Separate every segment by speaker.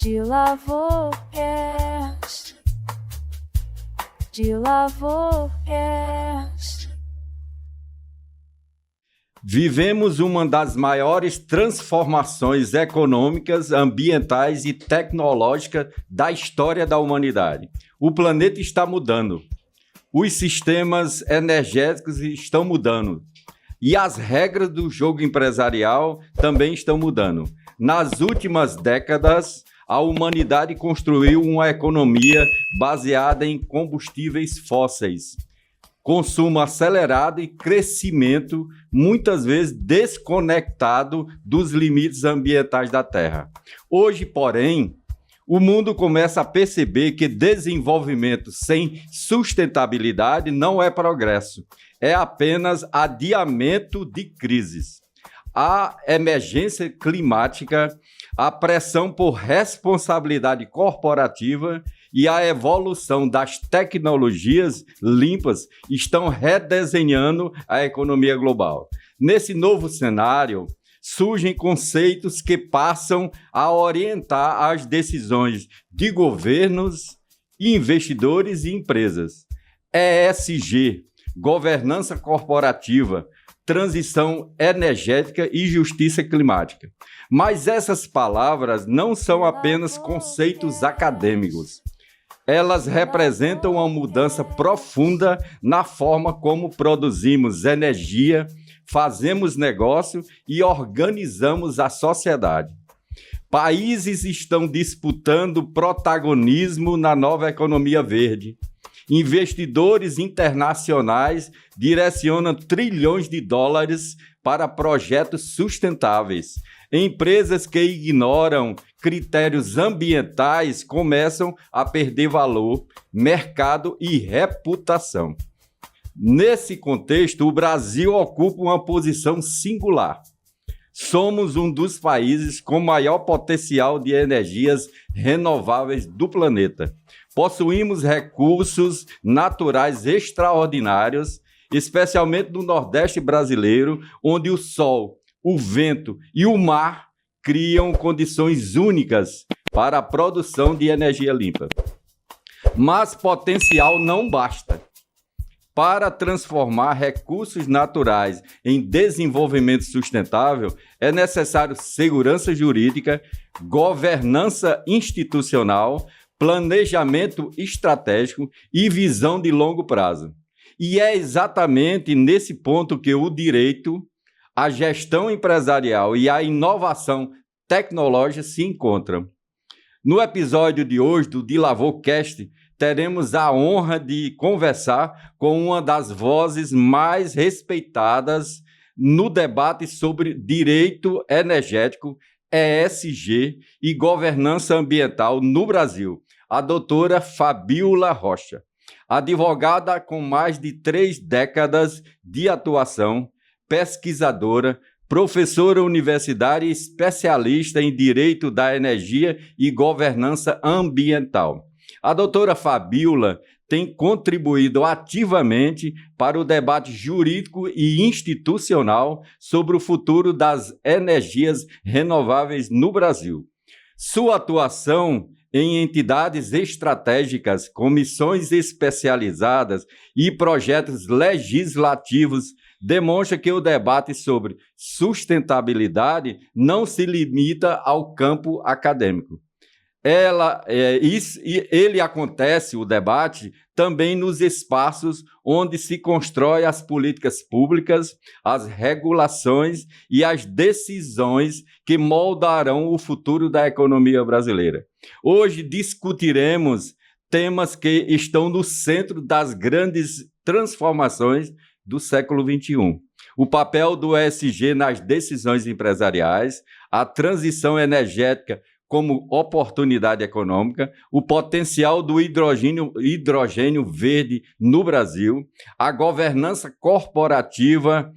Speaker 1: de Lavocast, de Lavocast.
Speaker 2: Vivemos uma das maiores transformações econômicas, ambientais e tecnológicas da história da humanidade. O planeta está mudando, os sistemas energéticos estão mudando e as regras do jogo empresarial também estão mudando. Nas últimas décadas, a humanidade construiu uma economia baseada em combustíveis fósseis, consumo acelerado e crescimento, muitas vezes desconectado dos limites ambientais da Terra. Hoje, porém, o mundo começa a perceber que desenvolvimento sem sustentabilidade não é progresso, é apenas adiamento de crises. A emergência climática, a pressão por responsabilidade corporativa e a evolução das tecnologias limpas estão redesenhando a economia global. Nesse novo cenário, surgem conceitos que passam a orientar as decisões de governos, investidores e empresas. ESG, governança corporativa, transição energética e justiça climática. Mas essas palavras não são apenas conceitos acadêmicos. Elas representam uma mudança profunda na forma como produzimos energia, fazemos negócio e organizamos a sociedade. Países estão disputando protagonismo na nova economia verde. Investidores internacionais direcionam trilhões de dólares para projetos sustentáveis. Empresas que ignoram critérios ambientais começam a perder valor, mercado e reputação. Nesse contexto, o Brasil ocupa uma posição singular. Somos um dos países com maior potencial de energias renováveis do planeta. Possuímos recursos naturais extraordinários, especialmente no Nordeste brasileiro, onde o sol, o vento e o mar criam condições únicas para a produção de energia limpa. Mas potencial não basta. Para transformar recursos naturais em desenvolvimento sustentável, é necessário segurança jurídica, governança institucional, planejamento estratégico e visão de longo prazo. E é exatamente nesse ponto que o direito, a gestão empresarial e a inovação tecnológica se encontram. No episódio de hoje do De Lavocast, teremos a honra de conversar com uma das vozes mais respeitadas no debate sobre direito energético, ESG e governança ambiental no Brasil, a doutora Fabíola Rocha. Advogada com mais de 3 décadas de atuação, pesquisadora, professora universitária e especialista em direito da energia e governança ambiental. A doutora Fabíola tem contribuído ativamente para o debate jurídico e institucional sobre o futuro das energias renováveis no Brasil. Sua atuação em entidades estratégicas, comissões especializadas e projetos legislativos demonstra que o debate sobre sustentabilidade não se limita ao campo acadêmico. Ele acontece, o debate, também nos espaços onde se constrói as políticas públicas, as regulações e as decisões que moldarão o futuro da economia brasileira. Hoje discutiremos temas que estão no centro das grandes transformações do século XXI. O papel do ESG nas decisões empresariais, a transição energética como oportunidade econômica, o potencial do hidrogênio verde no Brasil, a governança corporativa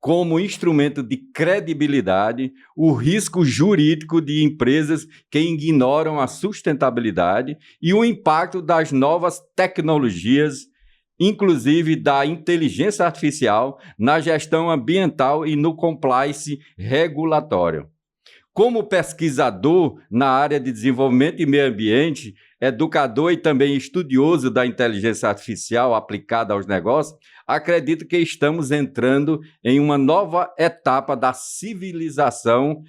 Speaker 2: como instrumento de credibilidade, o risco jurídico de empresas que ignoram a sustentabilidade e o impacto das novas tecnologias, inclusive da inteligência artificial, na gestão ambiental e no compliance regulatório. Como pesquisador na área de desenvolvimento e meio ambiente, educador e também estudioso da inteligência artificial aplicada aos negócios, acredito que estamos entrando em uma nova etapa da civilização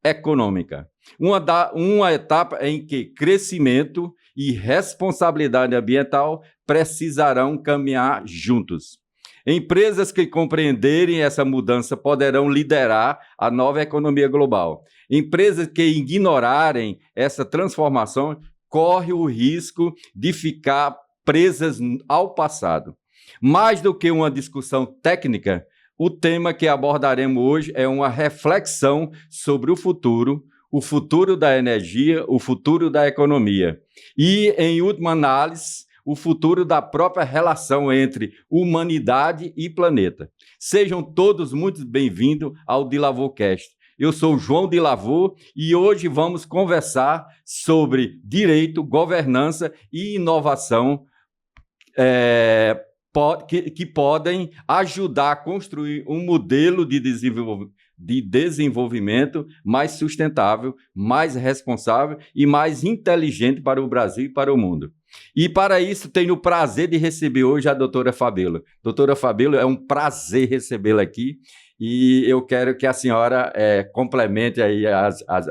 Speaker 2: econômica. Uma etapa em que crescimento e responsabilidade ambiental precisarão caminhar juntos. Empresas que compreenderem essa mudança poderão liderar a nova economia global. Empresas que ignorarem essa transformação correm o risco de ficar presas ao passado. Mais do que uma discussão técnica, o tema que abordaremos hoje é uma reflexão sobre o futuro da energia, o futuro da economia e, em última análise, o futuro da própria relação entre humanidade e planeta. Sejam todos muito bem-vindos ao DeLavourCast. Eu sou João DeLavour e hoje vamos conversar sobre direito, governança e inovação que podem ajudar a construir um modelo de desenvolvimento mais sustentável, mais responsável e mais inteligente para o Brasil e para o mundo. E para isso tenho o prazer de receber hoje a doutora Fabíola. Doutora Fabíola, é um prazer recebê-la aqui e eu quero que a senhora complemente aí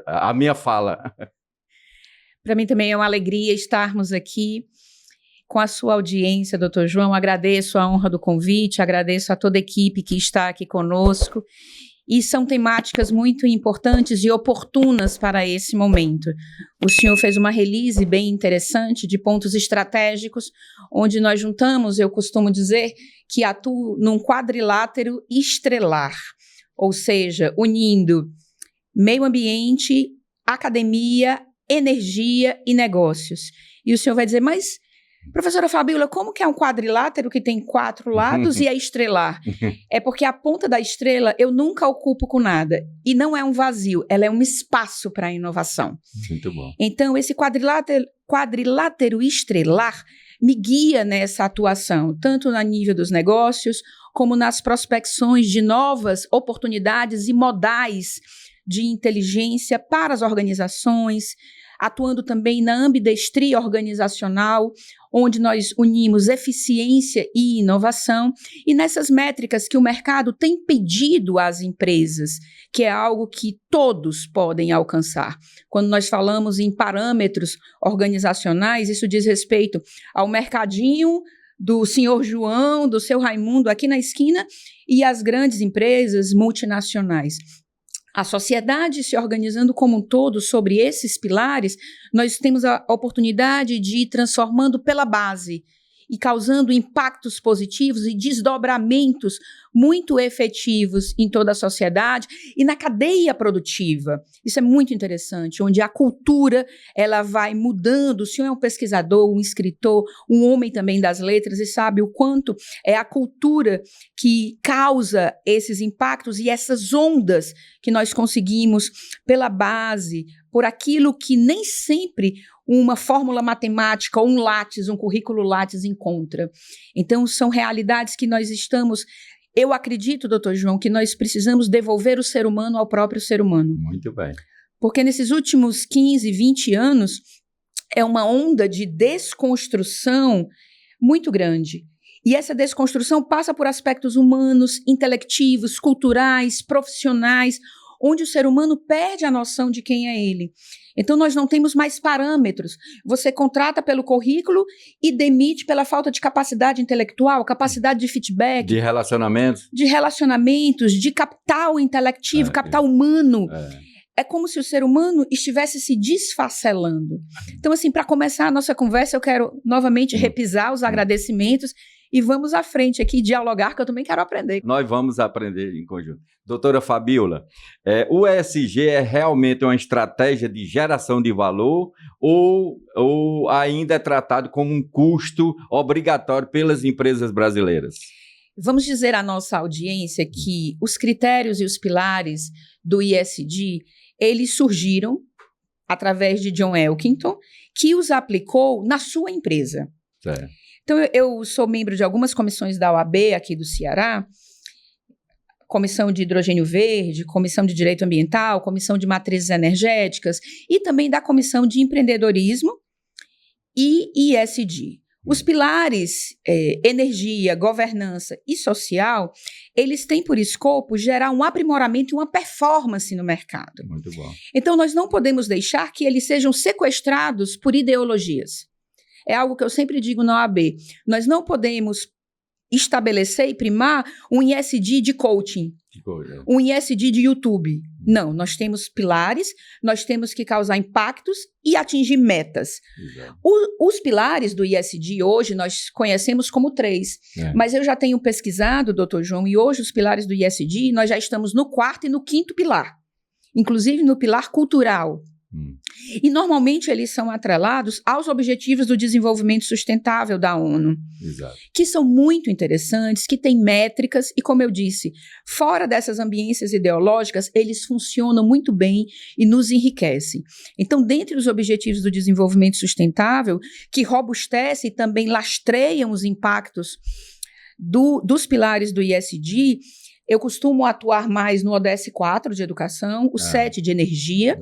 Speaker 2: a minha fala.
Speaker 3: Para mim também é uma alegria estarmos aqui com a sua audiência, doutor João. Agradeço a honra do convite, agradeço a toda a equipe que está aqui conosco. E são temáticas muito importantes e oportunas para esse momento. O senhor fez uma release bem interessante de pontos estratégicos, onde nós juntamos, eu costumo dizer, que atuo num quadrilátero estrelar, ou seja, unindo meio ambiente, academia, energia e negócios. E o senhor vai dizer, mas, professora Fabíola, como que é um quadrilátero que tem 4 lados e é estrelar? É porque a ponta da estrela eu nunca ocupo com nada. E não é um vazio, ela é um espaço para a inovação.
Speaker 2: Muito bom.
Speaker 3: Então, esse quadrilátero estrelar me guia nessa atuação, tanto no nível dos negócios, como nas prospecções de novas oportunidades e modais de inteligência para as organizações, atuando também na ambidestria organizacional, onde nós unimos eficiência e inovação, e nessas métricas que o mercado tem pedido às empresas, que é algo que todos podem alcançar. Quando nós falamos em parâmetros organizacionais, isso diz respeito ao mercadinho do senhor João, do seu Raimundo aqui na esquina, e às grandes empresas multinacionais. A sociedade se organizando como um todo sobre esses pilares, nós temos a oportunidade de ir transformando pela base e causando impactos positivos e desdobramentos muito efetivos em toda a sociedade e na cadeia produtiva. Isso é muito interessante, onde a cultura ela vai mudando. O senhor é um pesquisador, um escritor, um homem também das letras e sabe o quanto é a cultura que causa esses impactos e essas ondas que nós conseguimos pela base, por aquilo que nem sempre uma fórmula matemática ou um Lattes, um currículo Lattes encontra. Então, são realidades que nós estamos... Eu acredito, doutor João, que nós precisamos devolver o ser humano ao próprio ser humano.
Speaker 2: Muito bem.
Speaker 3: Porque nesses últimos 15, 20 anos, é uma onda de desconstrução muito grande. E essa desconstrução passa por aspectos humanos, intelectivos, culturais, profissionais, onde o ser humano perde a noção de quem é ele. Então, nós não temos mais parâmetros. Você contrata pelo currículo e demite pela falta de capacidade intelectual, capacidade de feedback.
Speaker 2: De relacionamentos.
Speaker 3: De relacionamentos, de capital intelectivo, capital humano. É como se o ser humano estivesse se desfacelando. Então, assim, para começar a nossa conversa, eu quero novamente repisar os agradecimentos e vamos à frente aqui dialogar, que eu também quero aprender.
Speaker 2: Nós vamos aprender em conjunto. Doutora Fabíola, o ESG é realmente uma estratégia de geração de valor ou ainda é tratado como um custo obrigatório pelas empresas brasileiras?
Speaker 3: Vamos dizer à nossa audiência que os critérios e os pilares do ESG, eles surgiram através de John Elkington, que os aplicou na sua empresa. Então, eu sou membro de algumas comissões da OAB aqui do Ceará. Comissão de Hidrogênio Verde, Comissão de Direito Ambiental, Comissão de Matrizes Energéticas e também da Comissão de Empreendedorismo e ESG. Os pilares energia, governança e social, eles têm por escopo gerar um aprimoramento e uma performance no mercado.
Speaker 2: Muito bom.
Speaker 3: Então, nós não podemos deixar que eles sejam sequestrados por ideologias. É algo que eu sempre digo na OAB. Nós não podemos estabelecer e primar um ISD de coaching, um ISD de YouTube. Não, nós temos pilares, nós temos que causar impactos e atingir metas. Os pilares do ISD hoje nós conhecemos como 3, mas eu já tenho pesquisado, doutor João, e hoje os pilares do ISD nós já estamos no 4º e no 5º pilar, inclusive no pilar cultural. E normalmente eles são atrelados aos Objetivos do Desenvolvimento Sustentável da ONU, que são muito interessantes, que têm métricas e, como eu disse, fora dessas ambiências ideológicas, eles funcionam muito bem e nos enriquecem. Então, dentre os Objetivos do Desenvolvimento Sustentável, que robustecem e também lastreiam os impactos dos pilares do ISD, eu costumo atuar mais no ODS 4 de educação, o 7 de energia,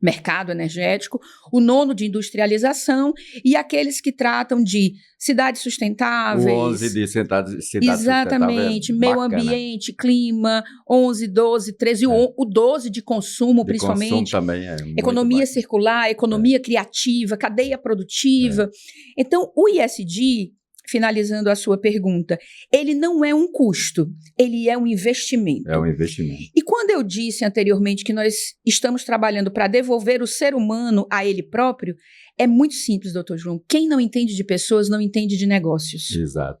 Speaker 3: mercado energético, o 9º de industrialização e aqueles que tratam de cidades sustentáveis.
Speaker 2: O 11 de cidades
Speaker 3: exatamente, meio ambiente, clima, 11, 12, 13, o 12 de consumo, principalmente.
Speaker 2: Consumo também
Speaker 3: economia circular, economia criativa, cadeia produtiva. Então, o ISD, finalizando a sua pergunta, ele não é um custo, ele é um investimento.
Speaker 2: É um investimento.
Speaker 3: E quando eu disse anteriormente que nós estamos trabalhando para devolver o ser humano a ele próprio, é muito simples, doutor João. Quem não entende de pessoas não entende de negócios.
Speaker 2: Exato.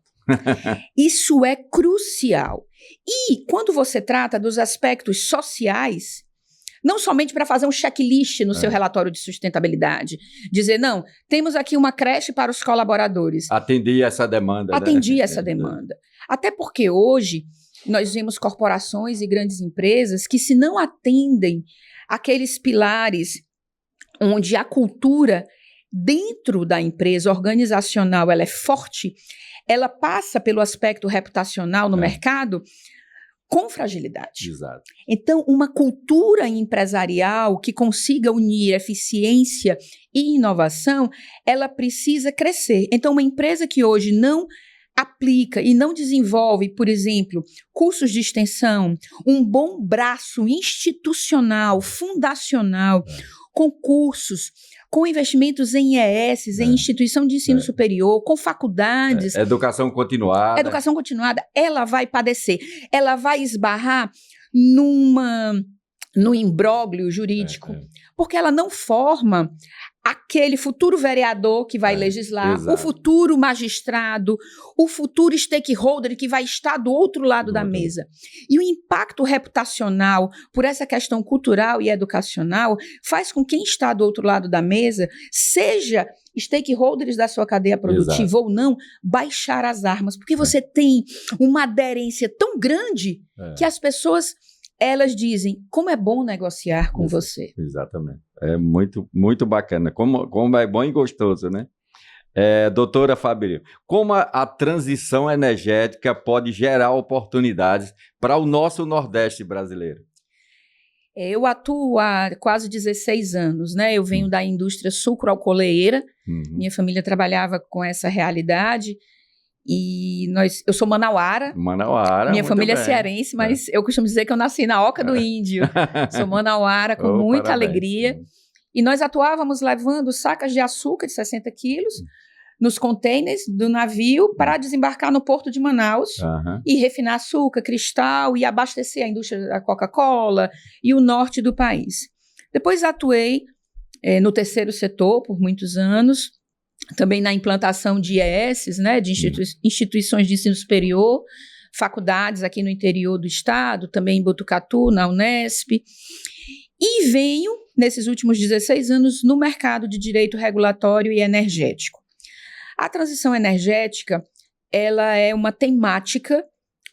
Speaker 3: Isso é crucial. E quando você trata dos aspectos sociais, não somente para fazer um checklist no seu relatório de sustentabilidade, dizer, não, temos aqui uma creche para os colaboradores.
Speaker 2: Atendi essa demanda.
Speaker 3: Atendi essa demanda. Até porque hoje nós vemos corporações e grandes empresas que, se não atendem aqueles pilares onde a cultura dentro da empresa organizacional ela é forte, ela passa pelo aspecto reputacional no mercado com fragilidade.
Speaker 2: Exato.
Speaker 3: Então, uma cultura empresarial que consiga unir eficiência e inovação, ela precisa crescer. Então, uma empresa que hoje não aplica e não desenvolve, por exemplo, cursos de extensão, um bom braço institucional, fundacional, com cursos, com investimentos em IES, em instituição de ensino superior, com faculdades.
Speaker 2: Educação continuada.
Speaker 3: Educação continuada, ela vai padecer. Ela vai esbarrar num imbróglio jurídico, porque ela não forma aquele futuro vereador que vai legislar, o futuro magistrado, o futuro stakeholder que vai estar do outro lado da mesa. E o impacto reputacional por essa questão cultural e educacional faz com que quem está do outro lado da mesa, seja stakeholders da sua cadeia produtiva ou não, baixar as armas, porque você tem uma aderência tão grande que as pessoas, elas dizem, como é bom negociar com você.
Speaker 2: Exatamente. É muito, muito bacana. Como é bom e gostoso, né? Doutora Fabíola, como a transição energética pode gerar oportunidades para o nosso Nordeste brasileiro?
Speaker 3: Eu atuo há quase 16 anos, né? Eu venho da indústria sucroalcooleira, minha família trabalhava com essa realidade. E eu sou manauara. Minha família é cearense, mas eu costumo dizer que eu nasci na Oca do Índio. Sou manauara com muita alegria. E nós atuávamos levando sacas de açúcar de 60 quilos nos containers do navio para desembarcar no porto de Manaus e refinar açúcar, cristal e abastecer a indústria da Coca-Cola e o norte do país. Depois atuei no terceiro setor por muitos anos, também na implantação de IES, né, de instituições de ensino superior, faculdades aqui no interior do estado, também em Botucatu, na Unesp. E venho, nesses últimos 16 anos, no mercado de direito regulatório e energético. A transição energética, ela é uma temática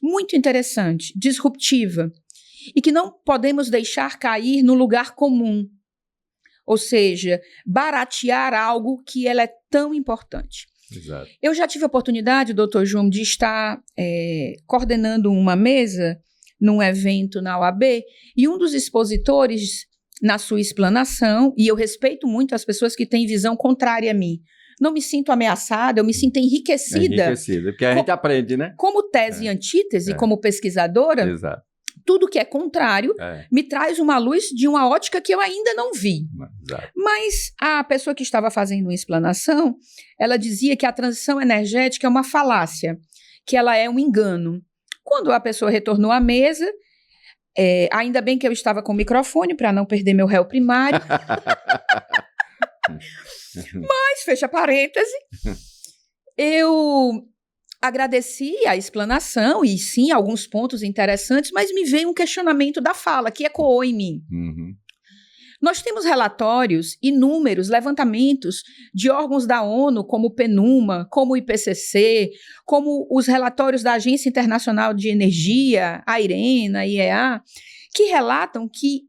Speaker 3: muito interessante, disruptiva, e que não podemos deixar cair no lugar comum. Ou seja, baratear algo que ela é tão importante.
Speaker 2: Exato.
Speaker 3: Eu já tive a oportunidade, doutor João, de estar coordenando uma mesa num evento na UAB, e um dos expositores, na sua explanação, e eu respeito muito as pessoas que têm visão contrária a mim, não me sinto ameaçada, eu me sinto enriquecida.
Speaker 2: Enriquecida, porque a gente aprende, né?
Speaker 3: Como tese e antítese, como pesquisadora,
Speaker 2: Exato.
Speaker 3: tudo que é contrário me traz uma luz de uma ótica que eu ainda não vi.
Speaker 2: Exato.
Speaker 3: Mas a pessoa que estava fazendo uma explanação, ela dizia que a transição energética é uma falácia, que ela é um engano. Quando a pessoa retornou à mesa, ainda bem que eu estava com o microfone para não perder meu réu primário. Mas, fecha parêntese, eu agradeci a explanação e sim, alguns pontos interessantes, mas me veio um questionamento da fala que ecoou em mim.
Speaker 2: Uhum.
Speaker 3: Nós temos relatórios, inúmeros levantamentos de órgãos da ONU, como o PNUMA, como o IPCC, como os relatórios da Agência Internacional de Energia, a IRENA, a IEA, que relatam que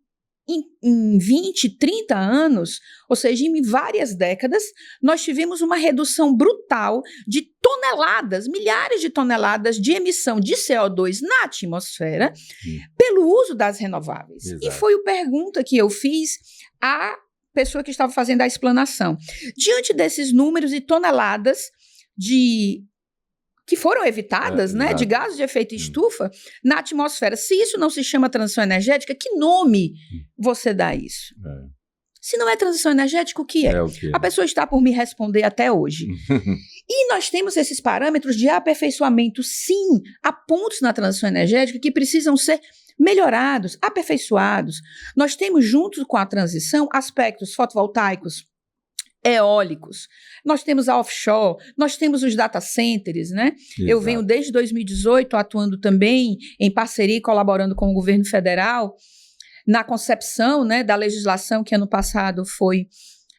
Speaker 3: em 20, 30 anos, ou seja, em várias décadas, nós tivemos uma redução brutal de toneladas, milhares de toneladas de emissão de CO2 na atmosfera pelo uso das renováveis.
Speaker 2: Exato.
Speaker 3: E foi a pergunta que eu fiz à pessoa que estava fazendo a explanação. Diante desses números e toneladas que foram evitadas, né, de gases de efeito estufa na atmosfera. Se isso não se chama transição energética, que nome você dá a isso? Se não é transição energética, o que é?
Speaker 2: É o que é.
Speaker 3: A pessoa está por me responder até hoje. E nós temos esses parâmetros de aperfeiçoamento, sim, há pontos na transição energética que precisam ser melhorados, aperfeiçoados. Nós temos, junto com a transição, aspectos fotovoltaicos, eólicos, nós temos a offshore, nós temos os data centers, né?
Speaker 2: Exato.
Speaker 3: Eu venho desde 2018 atuando também em parceria e colaborando com o governo federal na concepção, né, da legislação que ano passado foi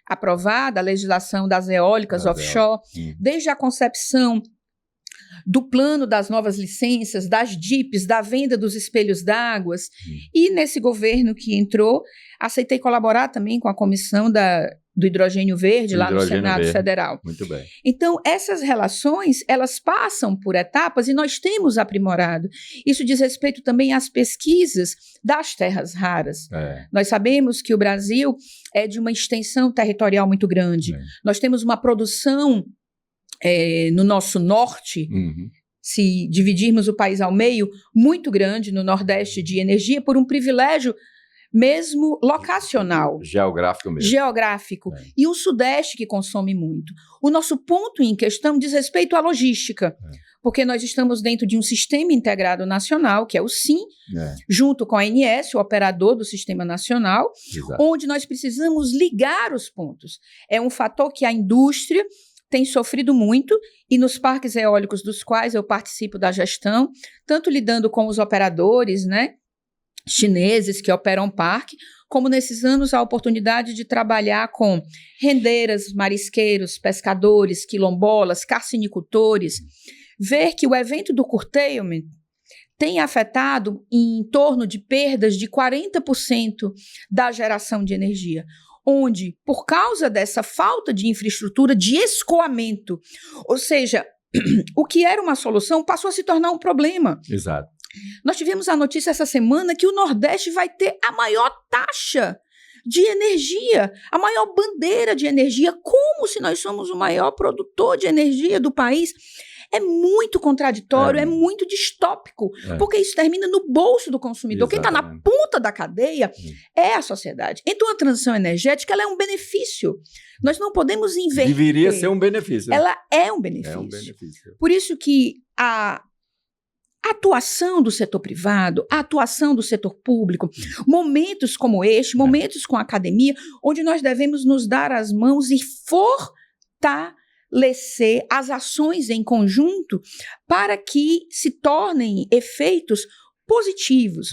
Speaker 3: aprovada, a legislação das eólicas offshore, desde a concepção do plano das novas licenças, das DIPs, da venda dos espelhos d'água. E nesse governo que entrou, aceitei colaborar também com a comissão do hidrogênio verde lá no Senado Federal.
Speaker 2: Muito bem.
Speaker 3: Então, essas relações, elas passam por etapas e nós temos aprimorado. Isso diz respeito também às pesquisas das terras raras. Nós sabemos que o Brasil é de uma extensão territorial muito grande. Nós temos uma produção no nosso norte, se dividirmos o país ao meio, muito grande no Nordeste de energia por um privilégio mesmo locacional.
Speaker 2: Geográfico mesmo.
Speaker 3: Geográfico. E um Sudeste que consome muito. O nosso ponto em questão diz respeito à logística, porque nós estamos dentro de um sistema integrado nacional, que é o SIM, junto com a ANS, o operador do sistema nacional, onde nós precisamos ligar os pontos. É um fator que a indústria tem sofrido muito, e nos parques eólicos dos quais eu participo da gestão, tanto lidando com os operadores, né, chineses que operam parque, como nesses anos a oportunidade de trabalhar com rendeiras, marisqueiros, pescadores, quilombolas, carcinicultores, ver que o evento do curtailment tem afetado em torno de perdas de 40% da geração de energia, onde, por causa dessa falta de infraestrutura de escoamento, ou seja, o que era uma solução passou a se tornar um problema.
Speaker 2: Exato.
Speaker 3: Nós tivemos a notícia essa semana que o Nordeste vai ter a maior taxa de energia, a maior bandeira de energia, como se nós somos o maior produtor de energia do país. É muito contraditório, é muito distópico, porque isso termina no bolso do consumidor. Quem está na ponta da cadeia é a sociedade. Então, a transição energética ela é um benefício. Nós não podemos inverter.
Speaker 2: Deveria ser um benefício.
Speaker 3: Ela é um benefício.
Speaker 2: É um benefício.
Speaker 3: Por isso que a atuação do setor privado, a atuação do setor público, momentos como este, momentos com a academia, onde nós devemos nos dar as mãos e fortalecer as ações em conjunto para que se tornem efeitos positivos.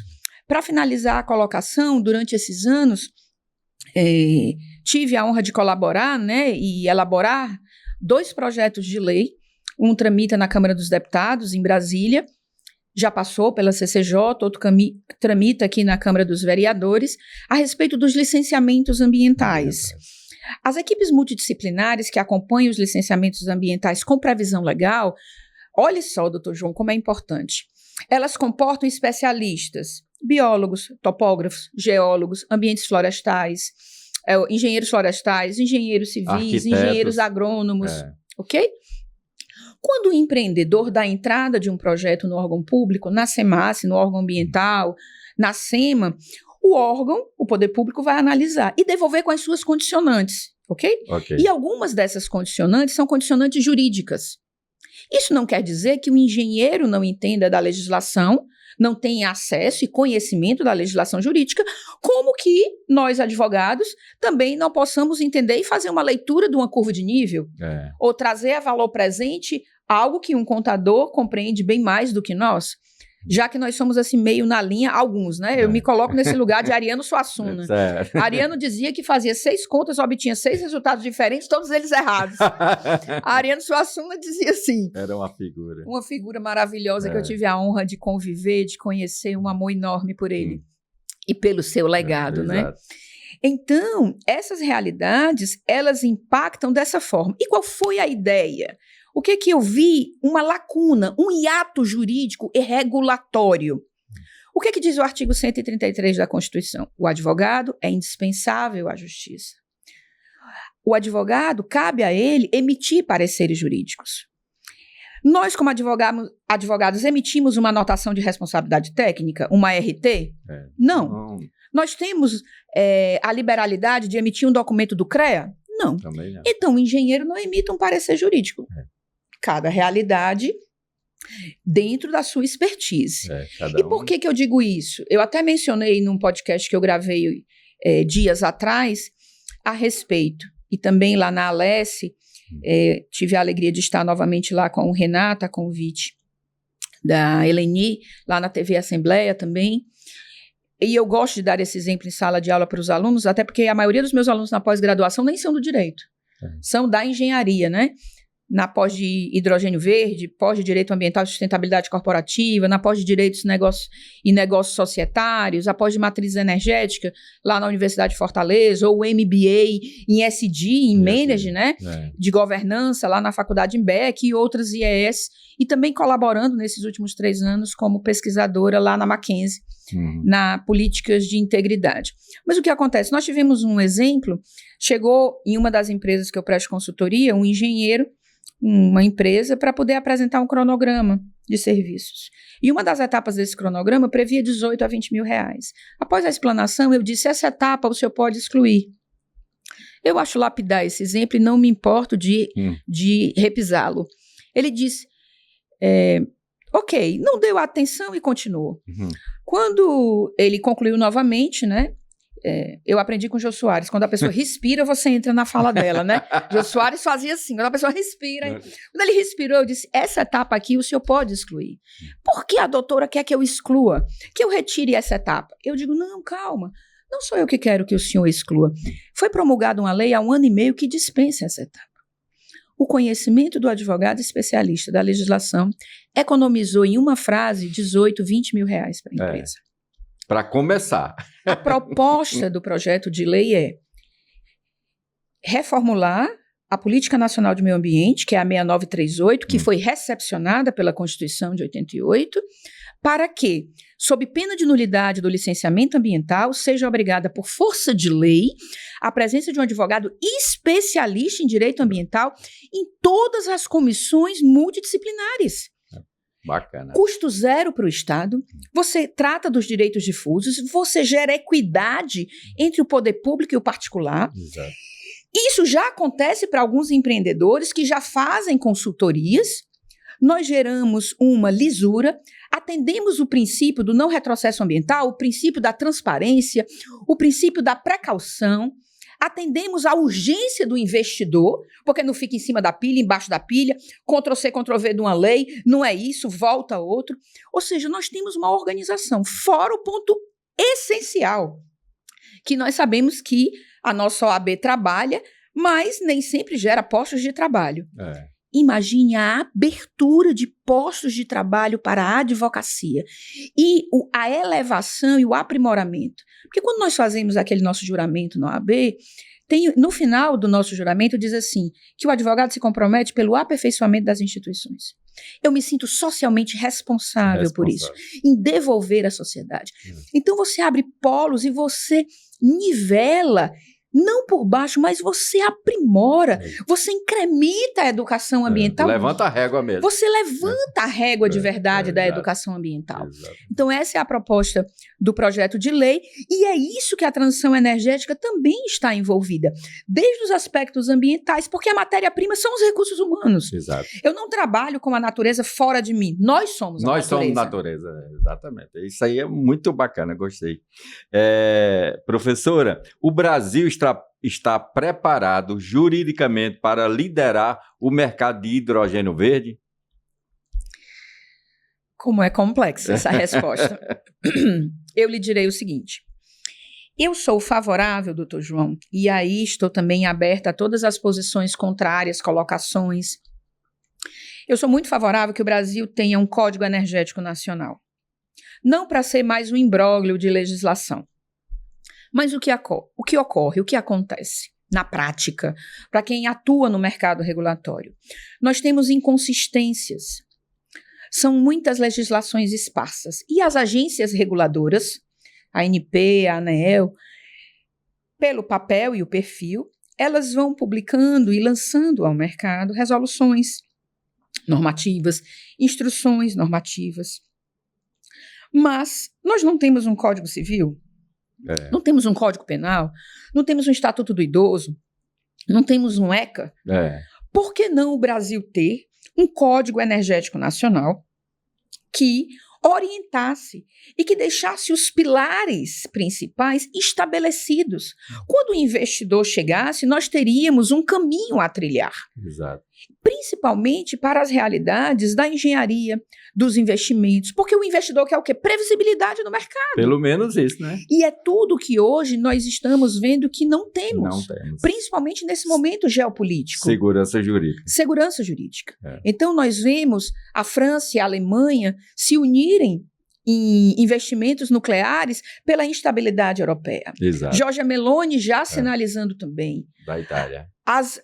Speaker 3: Para finalizar a colocação, durante esses anos, tive a honra de colaborar, né, e elaborar 2 projetos de lei. Um tramita na Câmara dos Deputados, em Brasília, já passou pela CCJ, outro tramita aqui na Câmara dos Vereadores, a respeito dos licenciamentos ambientais. As equipes multidisciplinares que acompanham os licenciamentos ambientais com previsão legal, olha só, doutor João, como é importante. Elas comportam especialistas, biólogos, topógrafos, geólogos, ambientes florestais, engenheiros florestais, engenheiros civis,
Speaker 2: Arquitetos.
Speaker 3: engenheiros agrônomos, ok? Quando o empreendedor dá entrada de um projeto no órgão público, na SEMAS, no órgão ambiental, na SEMA, o órgão, o poder público vai analisar e devolver com as suas condicionantes, ok? E algumas dessas condicionantes são condicionantes jurídicas. Isso não quer dizer que o engenheiro não entenda da legislação, não tenha acesso e conhecimento da legislação jurídica, como que nós, advogados, também não possamos entender e fazer uma leitura de uma curva de nível, ou trazer a valor presente algo que um contador compreende bem mais do que nós, já que nós somos assim meio na linha, alguns, né? Eu me coloco nesse lugar de Ariano Suassuna. Ariano dizia que fazia 6 contas, obtinha 6 resultados diferentes, todos eles errados. Ariano Suassuna dizia assim.
Speaker 2: Era uma figura.
Speaker 3: Uma figura maravilhosa que eu tive a honra de conviver, de conhecer, um amor enorme por ele. E pelo seu legado, né? Então, essas realidades, elas impactam dessa forma. E qual foi a ideia? O que eu vi? Uma lacuna, um hiato jurídico e regulatório. O que diz o artigo 133 da Constituição? O advogado é indispensável à justiça. O advogado, cabe a ele emitir pareceres jurídicos. Nós, como advogados, emitimos uma anotação de responsabilidade técnica, uma RT? Não. Nós temos a liberalidade de emitir um documento do CREA? Não.
Speaker 2: Também não.
Speaker 3: Então, o engenheiro não emite um parecer jurídico. Cada realidade dentro da sua expertise. E por que eu digo isso? Eu até mencionei num podcast que eu gravei dias atrás a respeito. E também lá na Alesse, tive a alegria de estar novamente lá com o Renato, a convite da Eleni, lá na TV Assembleia também. E eu gosto de dar esse exemplo em sala de aula para os alunos, até porque a maioria dos meus alunos na pós-graduação nem são do direito. São da engenharia, né? Na pós de hidrogênio verde, pós de direito ambiental e sustentabilidade corporativa, na pós de direitos e negócios societários, a pós de matriz energética, lá na Universidade de Fortaleza, ou o MBA em SD, em Management, né? De governança, lá na Faculdade IMBEC e outras IES, e também colaborando nesses últimos 3 anos como pesquisadora lá na Mackenzie, na políticas de integridade. Mas o que acontece? Nós tivemos um exemplo, chegou em uma das empresas que eu presto consultoria, um engenheiro, uma empresa, para poder apresentar um cronograma de serviços. E uma das etapas desse cronograma previa 18 a 20 mil reais. Após a explanação, eu disse, essa etapa o senhor pode excluir. Eu acho lapidar esse exemplo e não me importo de repisá-lo. Ele disse, ok, não deu atenção e continuou. Quando ele concluiu novamente, né? Eu aprendi com o Jô Soares, quando a pessoa respira, você entra na fala dela, né? Jô Soares fazia assim, quando a pessoa respira. Quando ele respirou, eu disse, essa etapa aqui o senhor pode excluir. Por que a doutora quer que eu exclua? Que eu retire essa etapa? Eu digo, não, calma, não sou eu que quero que o senhor exclua. Foi promulgada uma lei há 1 ano e meio que dispensa essa etapa. O conhecimento do advogado especialista da legislação economizou em uma frase 18, 20 mil reais para a empresa.
Speaker 2: Para começar.
Speaker 3: A proposta do projeto de lei é reformular a Política Nacional de Meio Ambiente, que é a 6938, que foi recepcionada pela Constituição de 88, para que, sob pena de nulidade do licenciamento ambiental, seja obrigada por força de lei a presença de um advogado especialista em direito ambiental em todas as comissões multidisciplinares.
Speaker 2: Bacana.
Speaker 3: Custo zero para o Estado, você trata dos direitos difusos, você gera equidade entre o poder público e o particular.
Speaker 2: Exato.
Speaker 3: Isso já acontece para alguns empreendedores que já fazem consultorias. Nós geramos uma lisura, atendemos o princípio do não retrocesso ambiental, o princípio da transparência, o princípio da precaução. Atendemos a urgência do investidor, porque não fica em cima da pilha, embaixo da pilha, Ctrl-C, Ctrl-V de uma lei, não é isso, volta outro. Ou seja, nós temos uma organização, fora o ponto essencial, que nós sabemos que a nossa OAB trabalha, mas nem sempre gera postos de trabalho. imagine a abertura de postos de trabalho para a advocacia e a elevação e o aprimoramento. Porque quando nós fazemos aquele nosso juramento na OAB, no final do nosso juramento diz assim, que o advogado se compromete pelo aperfeiçoamento das instituições. Eu me sinto socialmente responsável por isso, em devolver à sociedade. Então você abre polos e você nivela, não por baixo, mas você aprimora, você incrementa a educação ambiental.
Speaker 2: Levanta a régua mesmo.
Speaker 3: Você levanta a régua de verdade da educação ambiental. Então essa é a proposta do projeto de lei e é isso que a transição energética também está envolvida, desde os aspectos ambientais, porque a matéria-prima são os recursos humanos.
Speaker 2: Exato.
Speaker 3: Eu não trabalho com a natureza fora de mim, nós somos a natureza. Nós somos
Speaker 2: natureza, exatamente. Isso aí é muito bacana, gostei. Professora, o Brasil está preparado juridicamente para liderar o mercado de hidrogênio verde?
Speaker 3: Como é complexa essa resposta. Eu lhe direi o seguinte. Eu sou favorável, doutor João, e aí estou também aberta a todas as posições contrárias, colocações. Eu sou muito favorável que o Brasil tenha um Código Energético Nacional. Não para ser mais um imbróglio de legislação. Mas o que ocorre, o que acontece na prática, para quem atua no mercado regulatório? Nós temos inconsistências. São muitas legislações esparsas. E as agências reguladoras, a ANP, a ANEEL, pelo papel e o perfil, elas vão publicando e lançando ao mercado resoluções normativas, instruções normativas. Mas nós não temos um Código Civil, não temos um Código Penal, não temos um Estatuto do Idoso, não temos um ECA. Por que não o Brasil ter um Código Energético Nacional que orientasse e que deixasse os pilares principais estabelecidos? Quando o investidor chegasse, nós teríamos um caminho a trilhar.
Speaker 2: Exato.
Speaker 3: Principalmente para as realidades da engenharia, dos investimentos, porque o investidor quer o quê? Previsibilidade no mercado.
Speaker 2: Pelo menos isso, né?
Speaker 3: E é tudo que hoje nós estamos vendo que não temos.
Speaker 2: Não temos.
Speaker 3: Principalmente nesse momento geopolítico.
Speaker 2: Segurança jurídica.
Speaker 3: Segurança jurídica. Então nós vemos a França e a Alemanha se unirem em investimentos nucleares pela instabilidade europeia.
Speaker 2: Exato.
Speaker 3: Giorgia Meloni já sinalizando também.
Speaker 2: Da Itália.
Speaker 3: As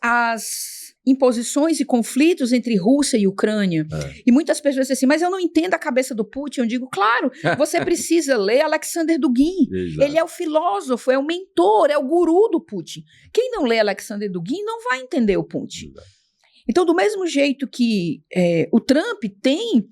Speaker 3: imposições e conflitos entre Rússia e Ucrânia. E muitas pessoas dizem assim, mas eu não entendo a cabeça do Putin. Eu digo, claro, você precisa ler Alexander Dugin.
Speaker 2: Exato.
Speaker 3: Ele é o filósofo, é o mentor, é o guru do Putin. Quem não lê Alexander Dugin não vai entender o Putin.
Speaker 2: Exato.
Speaker 3: Então, do mesmo jeito que o Trump tem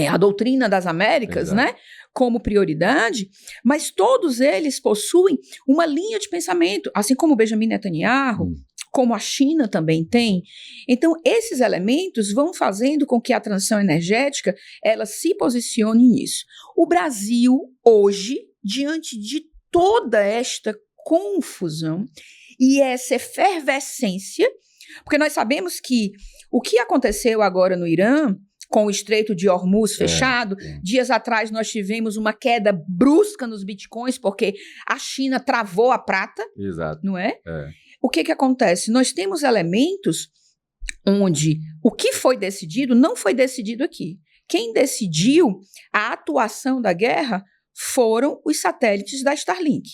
Speaker 3: a doutrina das Américas, né, como prioridade, mas todos eles possuem uma linha de pensamento, assim como Benjamin Netanyahu, como a China também tem. Então, esses elementos vão fazendo com que a transição energética ela se posicione nisso. O Brasil, hoje, diante de toda esta confusão e essa efervescência, porque nós sabemos que o que aconteceu agora no Irã, com o Estreito de Hormuz fechado, dias atrás nós tivemos uma queda brusca nos bitcoins, porque a China travou a prata, não é? O que acontece? Nós temos elementos onde o que foi decidido não foi decidido aqui. Quem decidiu a atuação da guerra foram os satélites da Starlink.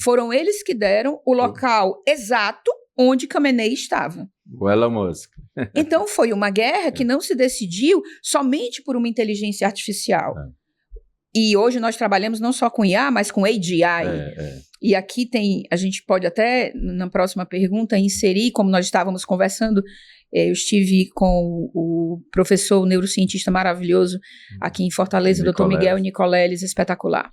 Speaker 3: Foram eles que deram o local exato onde Khamenei estava.
Speaker 2: O Elon Musk.
Speaker 3: Então foi uma guerra que não se decidiu somente por uma inteligência artificial. E hoje nós trabalhamos não só com IA, mas com AGI. E aqui a gente pode até, na próxima pergunta, inserir, como nós estávamos conversando, eu estive com o professor, o neurocientista maravilhoso aqui em Fortaleza, Dr. Miguel Nicoleles, espetacular.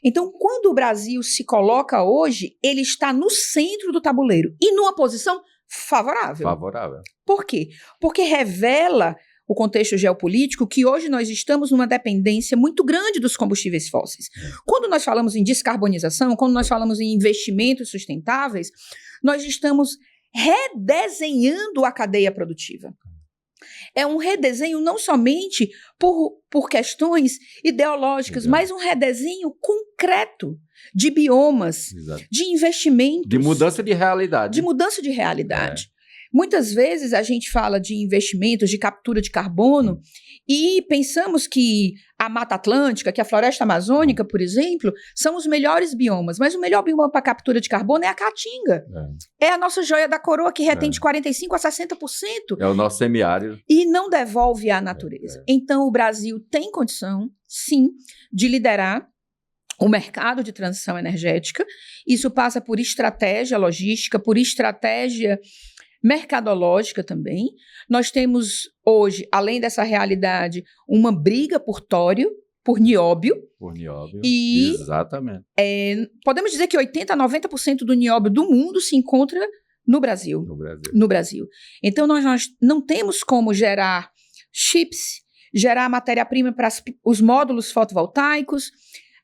Speaker 3: Então, quando o Brasil se coloca hoje, ele está no centro do tabuleiro e numa posição favorável. Por quê? Porque revela o contexto geopolítico que hoje nós estamos numa dependência muito grande dos combustíveis fósseis. Quando nós falamos em descarbonização, quando nós falamos em investimentos sustentáveis, nós estamos redesenhando a cadeia produtiva. É um redesenho não somente por questões ideológicas, mas um redesenho concreto de biomas, de investimentos.
Speaker 2: De mudança de realidade.
Speaker 3: Muitas vezes a gente fala de investimentos, de captura de carbono, e pensamos que a Mata Atlântica, que a Floresta Amazônica, por exemplo, são os melhores biomas. Mas o melhor bioma para captura de carbono é a Caatinga. É a nossa joia da coroa, que retém de 45% a 60%.
Speaker 2: É o nosso semiárido.
Speaker 3: E não devolve à natureza. Então, o Brasil tem condição, sim, de liderar o mercado de transição energética. Isso passa por estratégia logística, por estratégia mercadológica também. Nós temos hoje, além dessa realidade, uma briga por tório, por nióbio.
Speaker 2: Por nióbio,
Speaker 3: e,
Speaker 2: exatamente.
Speaker 3: Podemos dizer que 80% a 90% do nióbio do mundo se encontra no Brasil. No Brasil. Então, nós não temos como gerar chips, gerar matéria-prima para os módulos fotovoltaicos.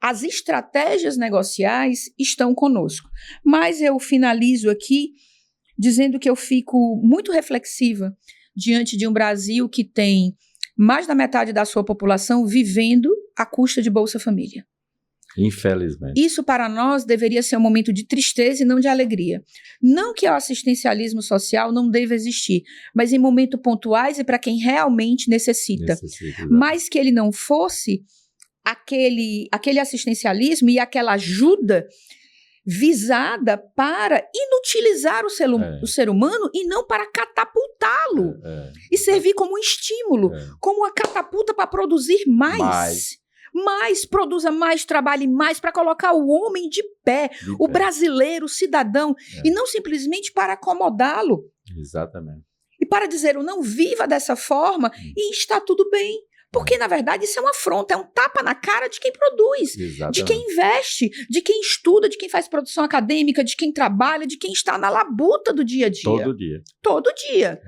Speaker 3: As estratégias negociais estão conosco. Mas eu finalizo aqui dizendo que eu fico muito reflexiva diante de um Brasil que tem mais da metade da sua população vivendo à custa de Bolsa Família.
Speaker 2: Infelizmente.
Speaker 3: Isso para nós deveria ser um momento de tristeza e não de alegria. Não que o assistencialismo social não deva existir, mas em momentos pontuais e para quem realmente necessita. Mas que ele não fosse aquele assistencialismo e aquela ajuda visada para inutilizar o ser humano e não para catapultá-lo e servir como um estímulo, como uma catapulta para produzir mais, produza mais, trabalhe mais para colocar o homem de pé, o brasileiro, o cidadão, e não simplesmente para acomodá-lo.
Speaker 2: Exatamente.
Speaker 3: E para dizer, não viva dessa forma e está tudo bem. Porque, na verdade, isso é uma afronta, é um tapa na cara de quem produz, de quem investe, de quem estuda, de quem faz produção acadêmica, de quem trabalha, de quem está na labuta do dia a dia.
Speaker 2: Todo dia.
Speaker 3: Todo dia.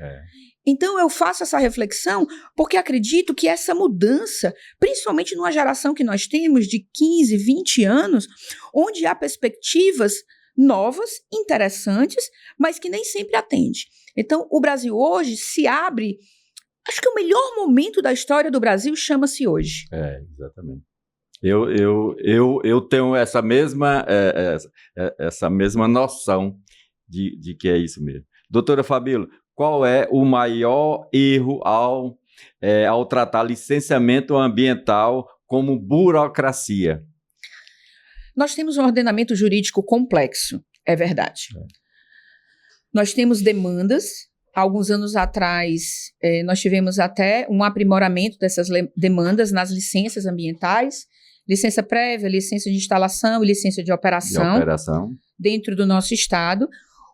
Speaker 3: Então, eu faço essa reflexão porque acredito que essa mudança, principalmente numa geração que nós temos de 15, 20 anos, onde há perspectivas novas, interessantes, mas que nem sempre atende. Então, o Brasil hoje se abre. Acho que o melhor momento da história do Brasil chama-se hoje.
Speaker 2: Exatamente. Eu tenho essa mesma noção de que é isso mesmo. Doutora Fabíola, qual é o maior erro ao tratar licenciamento ambiental como burocracia?
Speaker 3: Nós temos um ordenamento jurídico complexo, é verdade. Nós temos demandas. Alguns anos atrás, nós tivemos até um aprimoramento dessas demandas nas licenças ambientais, licença prévia, licença de instalação e licença de operação. Dentro do nosso estado.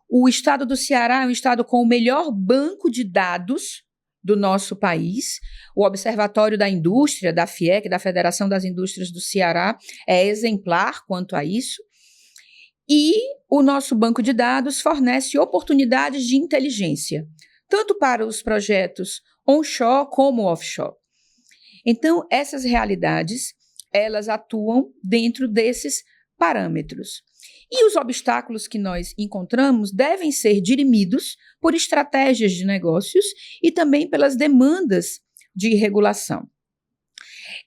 Speaker 3: O estado do Ceará é um estado com o melhor banco de dados do nosso país. O Observatório da Indústria, da FIEC, da Federação das Indústrias do Ceará, é exemplar quanto a isso. E o nosso banco de dados fornece oportunidades de inteligência, tanto para os projetos onshore como offshore. Então, essas realidades, elas atuam dentro desses parâmetros. E os obstáculos que nós encontramos devem ser dirimidos por estratégias de negócios e também pelas demandas de regulação.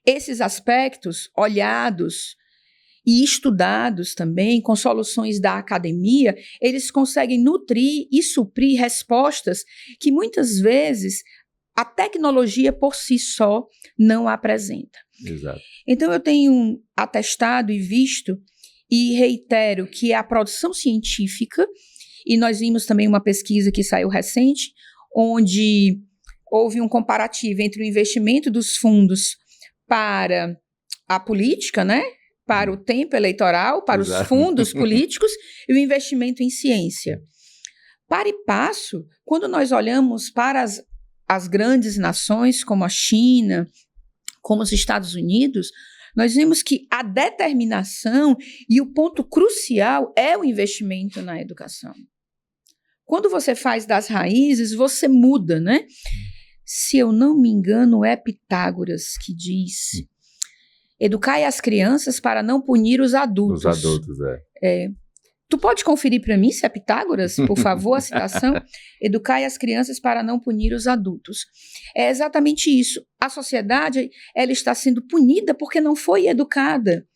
Speaker 3: Esses aspectos, olhados e estudados também com soluções da academia, eles conseguem nutrir e suprir respostas que muitas vezes a tecnologia por si só não apresenta.
Speaker 2: Exato.
Speaker 3: Então eu tenho atestado e visto e reitero que a produção científica, e nós vimos também uma pesquisa que saiu recente, onde houve um comparativo entre o investimento dos fundos para a política, né? Para o tempo eleitoral, para os fundos políticos e o investimento em ciência. Para e passo, quando nós olhamos para as grandes nações como a China, como os Estados Unidos, nós vimos que a determinação e o ponto crucial é o investimento na educação. Quando você faz das raízes, você muda, né? Se eu não me engano, é Pitágoras que diz: educai as crianças para não punir os adultos.
Speaker 2: Os adultos,
Speaker 3: Tu pode conferir para mim se é Pitágoras, por favor, a citação? Educai as crianças para não punir os adultos. É exatamente isso. A sociedade, ela está sendo punida porque não foi educada,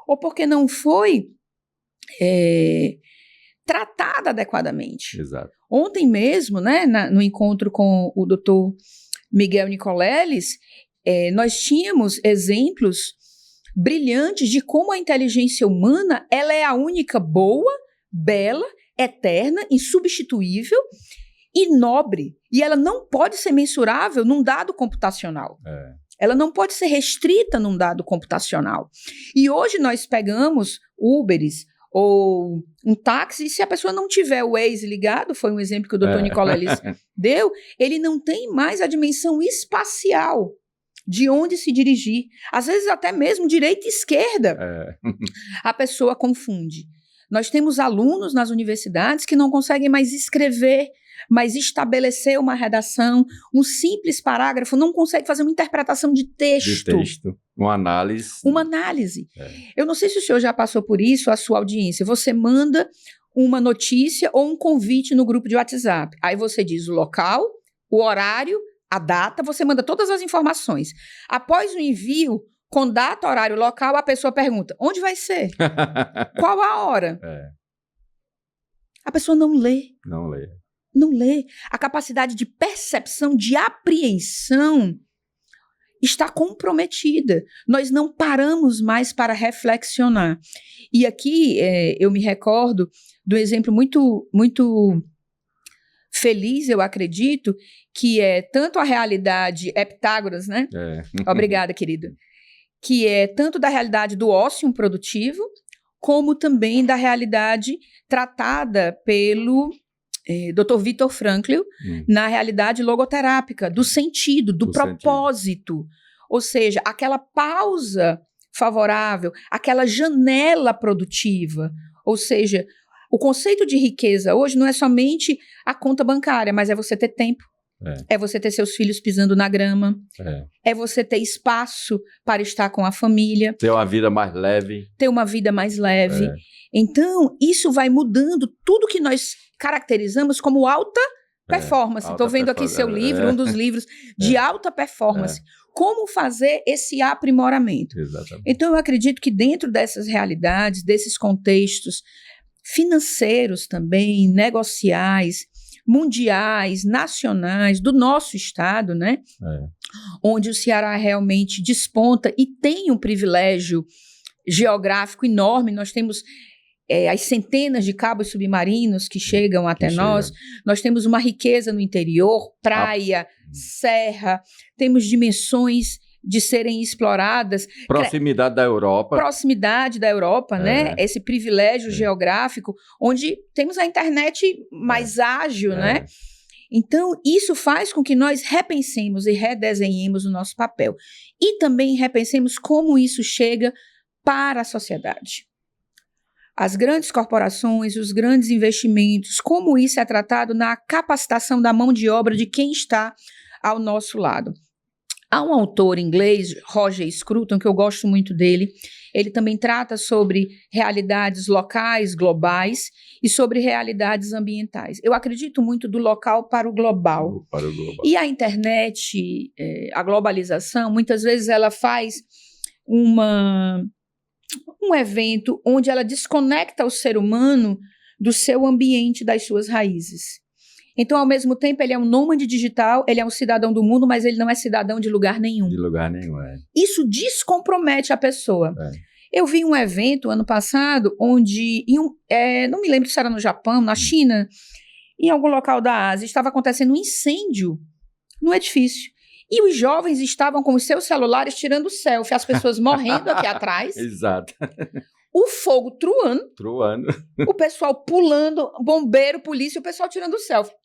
Speaker 3: ou porque não foi tratada adequadamente.
Speaker 2: Exato.
Speaker 3: Ontem mesmo, né, no encontro com o Dr. Miguel Nicoleles, nós tínhamos exemplos brilhantes de como a inteligência humana ela é a única boa, bela, eterna, insubstituível e nobre. E ela não pode ser mensurável num dado computacional. Ela não pode ser restrita num dado computacional. E hoje nós pegamos Uberes ou um táxi, e se a pessoa não tiver o Waze ligado, foi um exemplo que o Dr. Nicoleles deu, ele não tem mais a dimensão espacial de onde se dirigir. Às vezes até mesmo direita e esquerda. A pessoa confunde. Nós temos alunos nas universidades que não conseguem mais escrever, mas estabelecer uma redação, um simples parágrafo, não consegue fazer uma interpretação de texto.
Speaker 2: Uma análise.
Speaker 3: Uma análise. Eu não sei se o senhor já passou por isso, a sua audiência. Você manda uma notícia ou um convite no grupo de WhatsApp. Aí você diz o local, o horário, a data, você manda todas as informações. Após o envio, com data, horário, local, a pessoa pergunta, onde vai ser? Qual a hora? A pessoa não lê. Não lê. A capacidade de percepção, de apreensão está comprometida. Nós não paramos mais para reflexionar. E aqui eu me recordo do exemplo muito, muito feliz, eu acredito, que é tanto a realidade, Pitágoras, né? Obrigada, querido. Que é tanto da realidade do ócio produtivo, como também da realidade tratada pelo Dr. Viktor Frankl, na realidade logoterápica, do sentido, do propósito. Ou seja, aquela pausa favorável, aquela janela produtiva. Ou seja, o conceito de riqueza hoje não é somente a conta bancária, mas é você ter tempo. É você ter seus filhos pisando na grama. É você ter espaço para estar com a família.
Speaker 2: Ter uma vida mais leve.
Speaker 3: Então, isso vai mudando tudo que nós caracterizamos como alta performance. Estou vendo aqui seu livro, um dos livros de alta performance. Como fazer esse aprimoramento.
Speaker 2: Exatamente.
Speaker 3: Então, eu acredito que dentro dessas realidades, desses contextos financeiros também, negociais, mundiais, nacionais, do nosso estado, né? Onde o Ceará realmente desponta e tem um privilégio geográfico enorme. Nós temos as centenas de cabos submarinos que chegam até nós. Nós temos uma riqueza no interior, praia, serra, temos dimensões de serem exploradas.
Speaker 2: Proximidade da Europa.
Speaker 3: Né? Esse privilégio geográfico, onde temos a internet mais ágil, né? Então, isso faz com que nós repensemos e redesenhemos o nosso papel. E também repensemos como isso chega para a sociedade. As grandes corporações, os grandes investimentos, como isso é tratado na capacitação da mão de obra de quem está ao nosso lado. Há um autor inglês, Roger Scruton, que eu gosto muito dele. Ele também trata sobre realidades locais, globais e sobre realidades ambientais. Eu acredito muito do local para o global. E a internet, a globalização, muitas vezes ela faz um evento onde ela desconecta o ser humano do seu ambiente, das suas raízes. Então, ao mesmo tempo, ele é um nômade digital, ele é um cidadão do mundo, mas ele não é cidadão de lugar nenhum. Isso descompromete a pessoa. Eu vi um evento ano passado onde, não me lembro se era no Japão, na China, em algum local da Ásia, estava acontecendo um incêndio no edifício. E os jovens estavam com os seus celulares tirando selfie, as pessoas morrendo aqui atrás.
Speaker 2: Exato.
Speaker 3: O fogo truando. O pessoal pulando, bombeiro, polícia, o pessoal tirando selfie.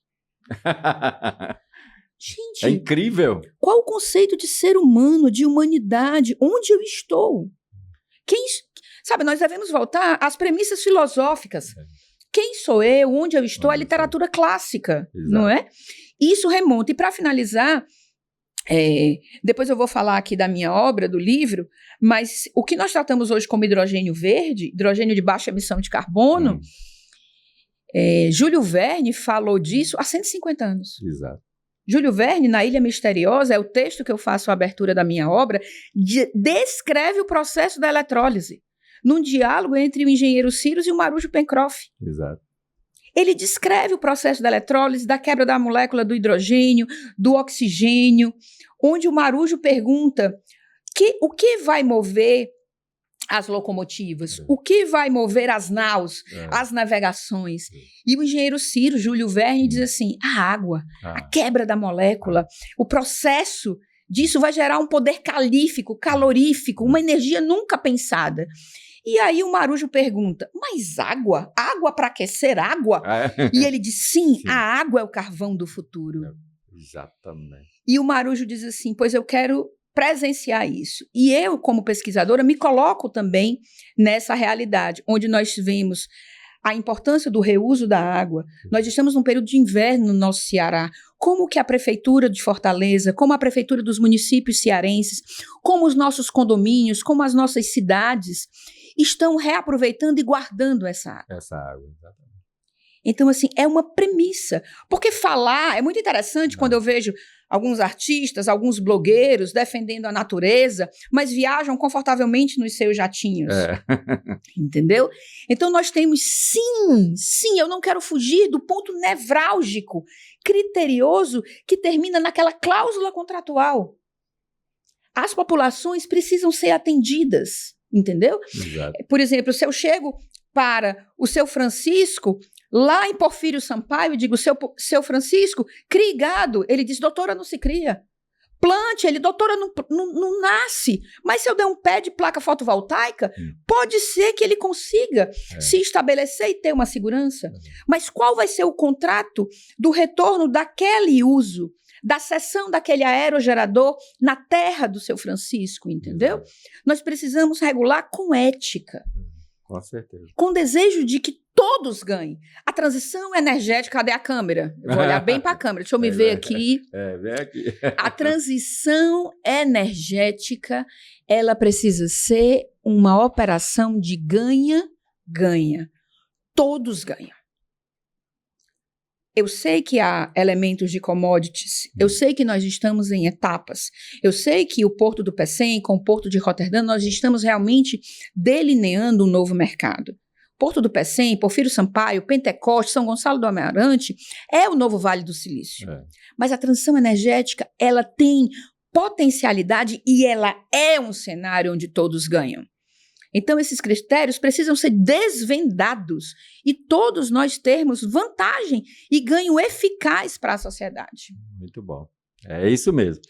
Speaker 3: Gente,
Speaker 2: é incrível.
Speaker 3: Qual o conceito de ser humano, de humanidade? Onde eu estou? Sabe, nós devemos voltar às premissas filosóficas. Quem sou eu? Onde eu estou? A literatura clássica, não é? Isso remonta. E para finalizar, depois eu vou falar aqui da minha obra, do livro, mas o que nós tratamos hoje como hidrogênio verde, hidrogênio de baixa emissão de carbono, Júlio Verne falou disso há 150 anos.
Speaker 2: Exato.
Speaker 3: Júlio Verne, na Ilha Misteriosa, é o texto que eu faço a abertura da minha obra, descreve o processo da eletrólise, num diálogo entre o engenheiro Cyrus e o Marujo Pencroff.
Speaker 2: Exato.
Speaker 3: Ele descreve o processo da eletrólise, da quebra da molécula do hidrogênio, do oxigênio, onde o Marujo pergunta o que vai mover as locomotivas, o que vai mover as naus, as navegações. E o engenheiro Ciro, Júlio Verne, diz assim, a água, a quebra da molécula, o processo disso vai gerar um poder calorífico, uma energia nunca pensada. E aí o Marujo pergunta, mas água? Água para aquecer água? E ele diz, sim, a água é o carvão do futuro.
Speaker 2: Exatamente.
Speaker 3: E o Marujo diz assim, pois eu quero presenciar isso. E eu, como pesquisadora, me coloco também nessa realidade, onde nós vemos a importância do reuso da água. Nós estamos num período de inverno no nosso Ceará. Como que a prefeitura de Fortaleza, como a prefeitura dos municípios cearenses, como os nossos condomínios, como as nossas cidades estão reaproveitando e guardando essa água.
Speaker 2: Essa água, exatamente.
Speaker 3: Então, assim, é uma premissa. Porque falar é muito interessante quando eu vejo alguns artistas, alguns blogueiros defendendo a natureza, mas viajam confortavelmente nos seus jatinhos. Entendeu? Então, nós temos, sim, eu não quero fugir do ponto nevrálgico, criterioso, que termina naquela cláusula contratual. As populações precisam ser atendidas, entendeu?
Speaker 2: Exato.
Speaker 3: Por exemplo, se eu chego para o seu Francisco, lá em Porfírio Sampaio, eu digo, seu Francisco, crie gado. Ele diz, doutora, não se cria. Plante, ele, doutora, não nasce. Mas se eu der um pé de placa fotovoltaica, pode ser que ele consiga se estabelecer e ter uma segurança. Mas qual vai ser o contrato do retorno daquele uso, da cessão daquele aerogerador na terra do seu Francisco, entendeu? Nós precisamos regular com ética.
Speaker 2: Com certeza.
Speaker 3: Com desejo de que todos ganhem. A transição energética, cadê a câmera? Eu vou olhar bem para a câmera, deixa eu me ver aqui.
Speaker 2: Vem aqui.
Speaker 3: A transição energética, ela precisa ser uma operação de ganha-ganha. Todos ganham. Eu sei que há elementos de commodities, eu sei que nós estamos em etapas, eu sei que o Porto do Pecém com o Porto de Roterdã, nós estamos realmente delineando um novo mercado. Porto do Pecém, Porfírio Sampaio, Pentecoste, São Gonçalo do Amarante, é o novo Vale do Silício. Mas a transição energética, ela tem potencialidade e ela é um cenário onde todos ganham. Então, esses critérios precisam ser desvendados e todos nós termos vantagem e ganho eficaz para a sociedade.
Speaker 2: Muito bom. É isso mesmo.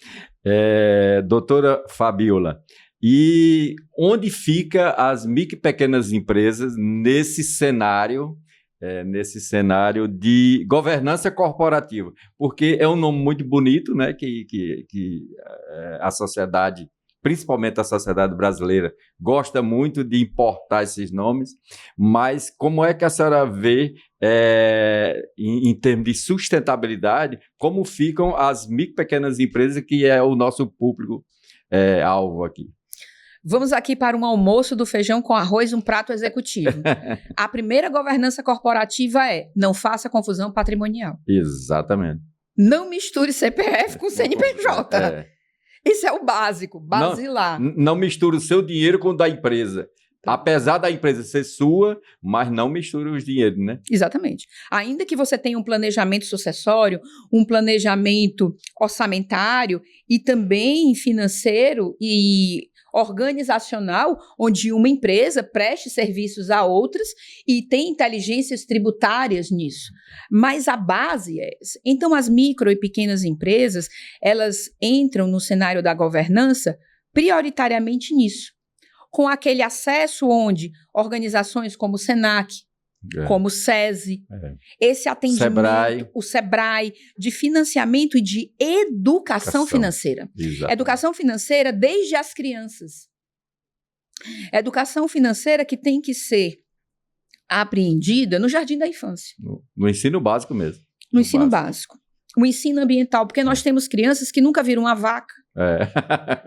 Speaker 2: Doutora Fabiola, e onde fica as micro e pequenas empresas nesse cenário de governança corporativa? Porque é um nome muito bonito, né, que a sociedade, principalmente a sociedade brasileira, gosta muito de importar esses nomes, mas como é que a senhora vê, em termos de sustentabilidade, como ficam as micro e pequenas empresas, que é o nosso público alvo aqui?
Speaker 3: Vamos aqui para um almoço do feijão com arroz, um prato executivo. A primeira governança corporativa não faça confusão patrimonial.
Speaker 2: Exatamente.
Speaker 3: Não misture CPF com CNPJ. Isso é o básico, basilar.
Speaker 2: Não misture o seu dinheiro com o da empresa. Apesar da empresa ser sua, mas não misture os dinheiros, né?
Speaker 3: Exatamente. Ainda que você tenha um planejamento sucessório, um planejamento orçamentário e também financeiro e organizacional, onde uma empresa preste serviços a outras e tem inteligências tributárias nisso. Mas a base é essa. Então, as micro e pequenas empresas, elas entram no cenário da governança prioritariamente nisso, com aquele acesso onde organizações como o SENAC, como o SESI, esse atendimento, o SEBRAE, de financiamento e de educação financeira.
Speaker 2: Exatamente.
Speaker 3: Educação financeira desde as crianças. Educação financeira que tem que ser apreendida no jardim da infância.
Speaker 2: No ensino básico mesmo.
Speaker 3: No ensino básico. O ensino ambiental, porque nós temos crianças que nunca viram uma vaca,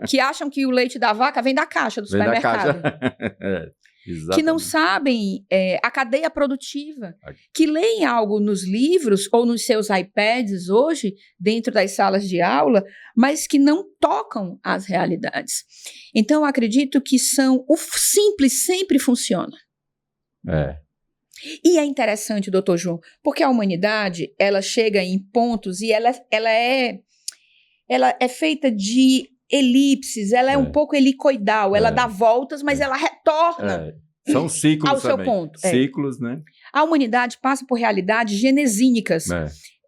Speaker 3: que acham que o leite da vaca vem da caixa do supermercado. Que não sabem a cadeia produtiva, que leem algo nos livros ou nos seus iPads hoje, dentro das salas de aula, mas que não tocam as realidades. Então, eu acredito que o simples sempre funciona. E é interessante, doutor João, porque a humanidade, ela chega em pontos e ela é feita de elipses, ela é um pouco helicoidal, ela dá voltas, mas ela retorna
Speaker 2: São ciclos
Speaker 3: ao seu
Speaker 2: também.
Speaker 3: ponto.
Speaker 2: Ciclos, né?
Speaker 3: A humanidade passa por realidades genesínicas.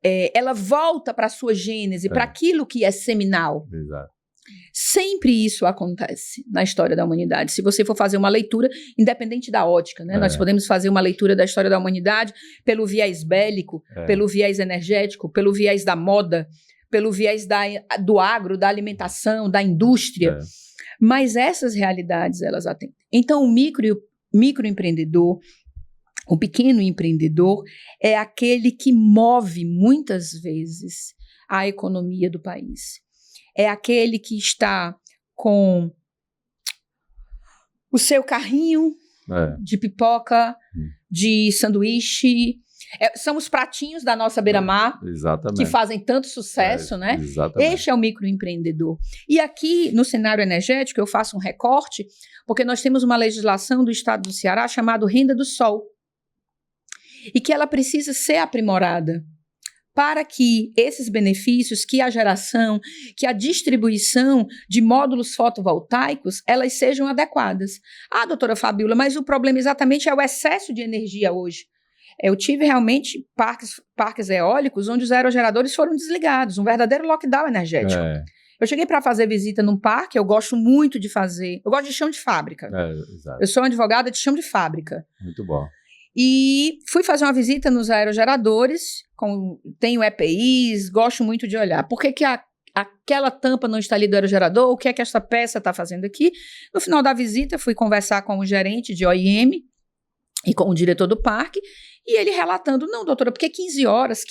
Speaker 3: Ela volta para a sua gênese, para aquilo que é seminal.
Speaker 2: Exato.
Speaker 3: Sempre isso acontece na história da humanidade. Se você for fazer uma leitura, independente da ótica, né? Nós podemos fazer uma leitura da história da humanidade pelo viés bélico, pelo viés energético, pelo viés da moda, pelo viés do agro, da alimentação, da indústria. Mas essas realidades, elas atendem. Então, o microempreendedor, o pequeno empreendedor, é aquele que move, muitas vezes, a economia do país. É aquele que está com o seu carrinho de pipoca, de sanduíche. São os pratinhos da nossa beira-mar que fazem tanto sucesso, né?
Speaker 2: Exatamente.
Speaker 3: Este é o microempreendedor. E aqui, no cenário energético, eu faço um recorte, porque nós temos uma legislação do estado do Ceará chamada Renda do Sol, e que ela precisa ser aprimorada para que esses benefícios, que a geração, que a distribuição de módulos fotovoltaicos, elas sejam adequadas. Ah, doutora Fabíola, mas o problema exatamente é o excesso de energia hoje. Eu tive realmente parques eólicos onde os aerogeradores foram desligados, um verdadeiro lockdown energético. Eu cheguei para fazer visita num parque, eu gosto muito de fazer, eu gosto de chão de fábrica. Eu sou advogada de chão de fábrica.
Speaker 2: Muito bom.
Speaker 3: E fui fazer uma visita nos aerogeradores, tenho EPIs, gosto muito de olhar. Por que aquela tampa não está ali do aerogerador? O que é que essa peça está fazendo aqui? No final da visita, fui conversar com o gerente de OIM e com o diretor do parque, e ele relatando, não, doutora, porque 15 horas?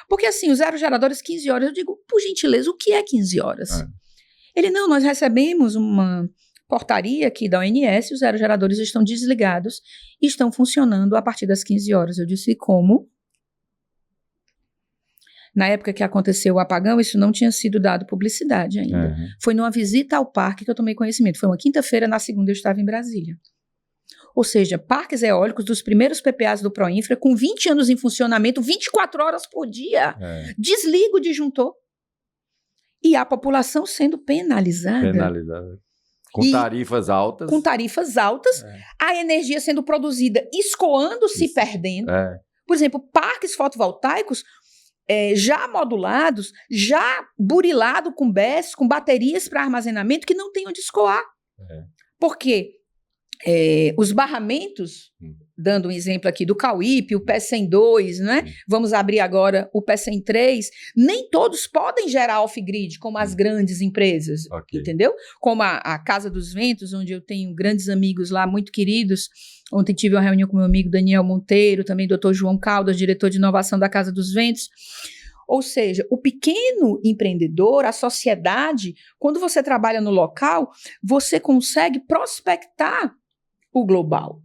Speaker 3: Porque assim, os aerogeradores 15 horas, eu digo, por gentileza, o que é 15 horas? Ele, não, nós recebemos uma portaria aqui da ONS, os aerogeradores estão desligados e estão funcionando a partir das 15 horas. Eu disse, como? Na época que aconteceu o apagão, isso não tinha sido dado publicidade ainda. Foi numa visita ao parque que eu tomei conhecimento. Foi uma quinta-feira, na segunda eu estava em Brasília. Ou seja, parques eólicos dos primeiros PPAs do Proinfra, com 20 anos em funcionamento, 24 horas por dia. Desliga o disjuntor. E a população sendo penalizada.
Speaker 2: Com tarifas altas.
Speaker 3: A energia sendo produzida, escoando-se, perdendo. Por exemplo, parques fotovoltaicos já modulados, já burilado com BESS, com baterias para armazenamento que não tem onde escoar. Por quê? Os barramentos, dando um exemplo aqui do Cauípe, o PE102, né? Vamos abrir agora o PE103, nem todos podem gerar off-grid, como as grandes empresas, entendeu? Como a Casa dos Ventos, onde eu tenho grandes amigos lá, muito queridos. Ontem tive uma reunião com meu amigo Daniel Monteiro, também doutor João Caldas, diretor de inovação da Casa dos Ventos. Ou seja, o pequeno empreendedor, a sociedade, quando você trabalha no local, você consegue prospectar o global.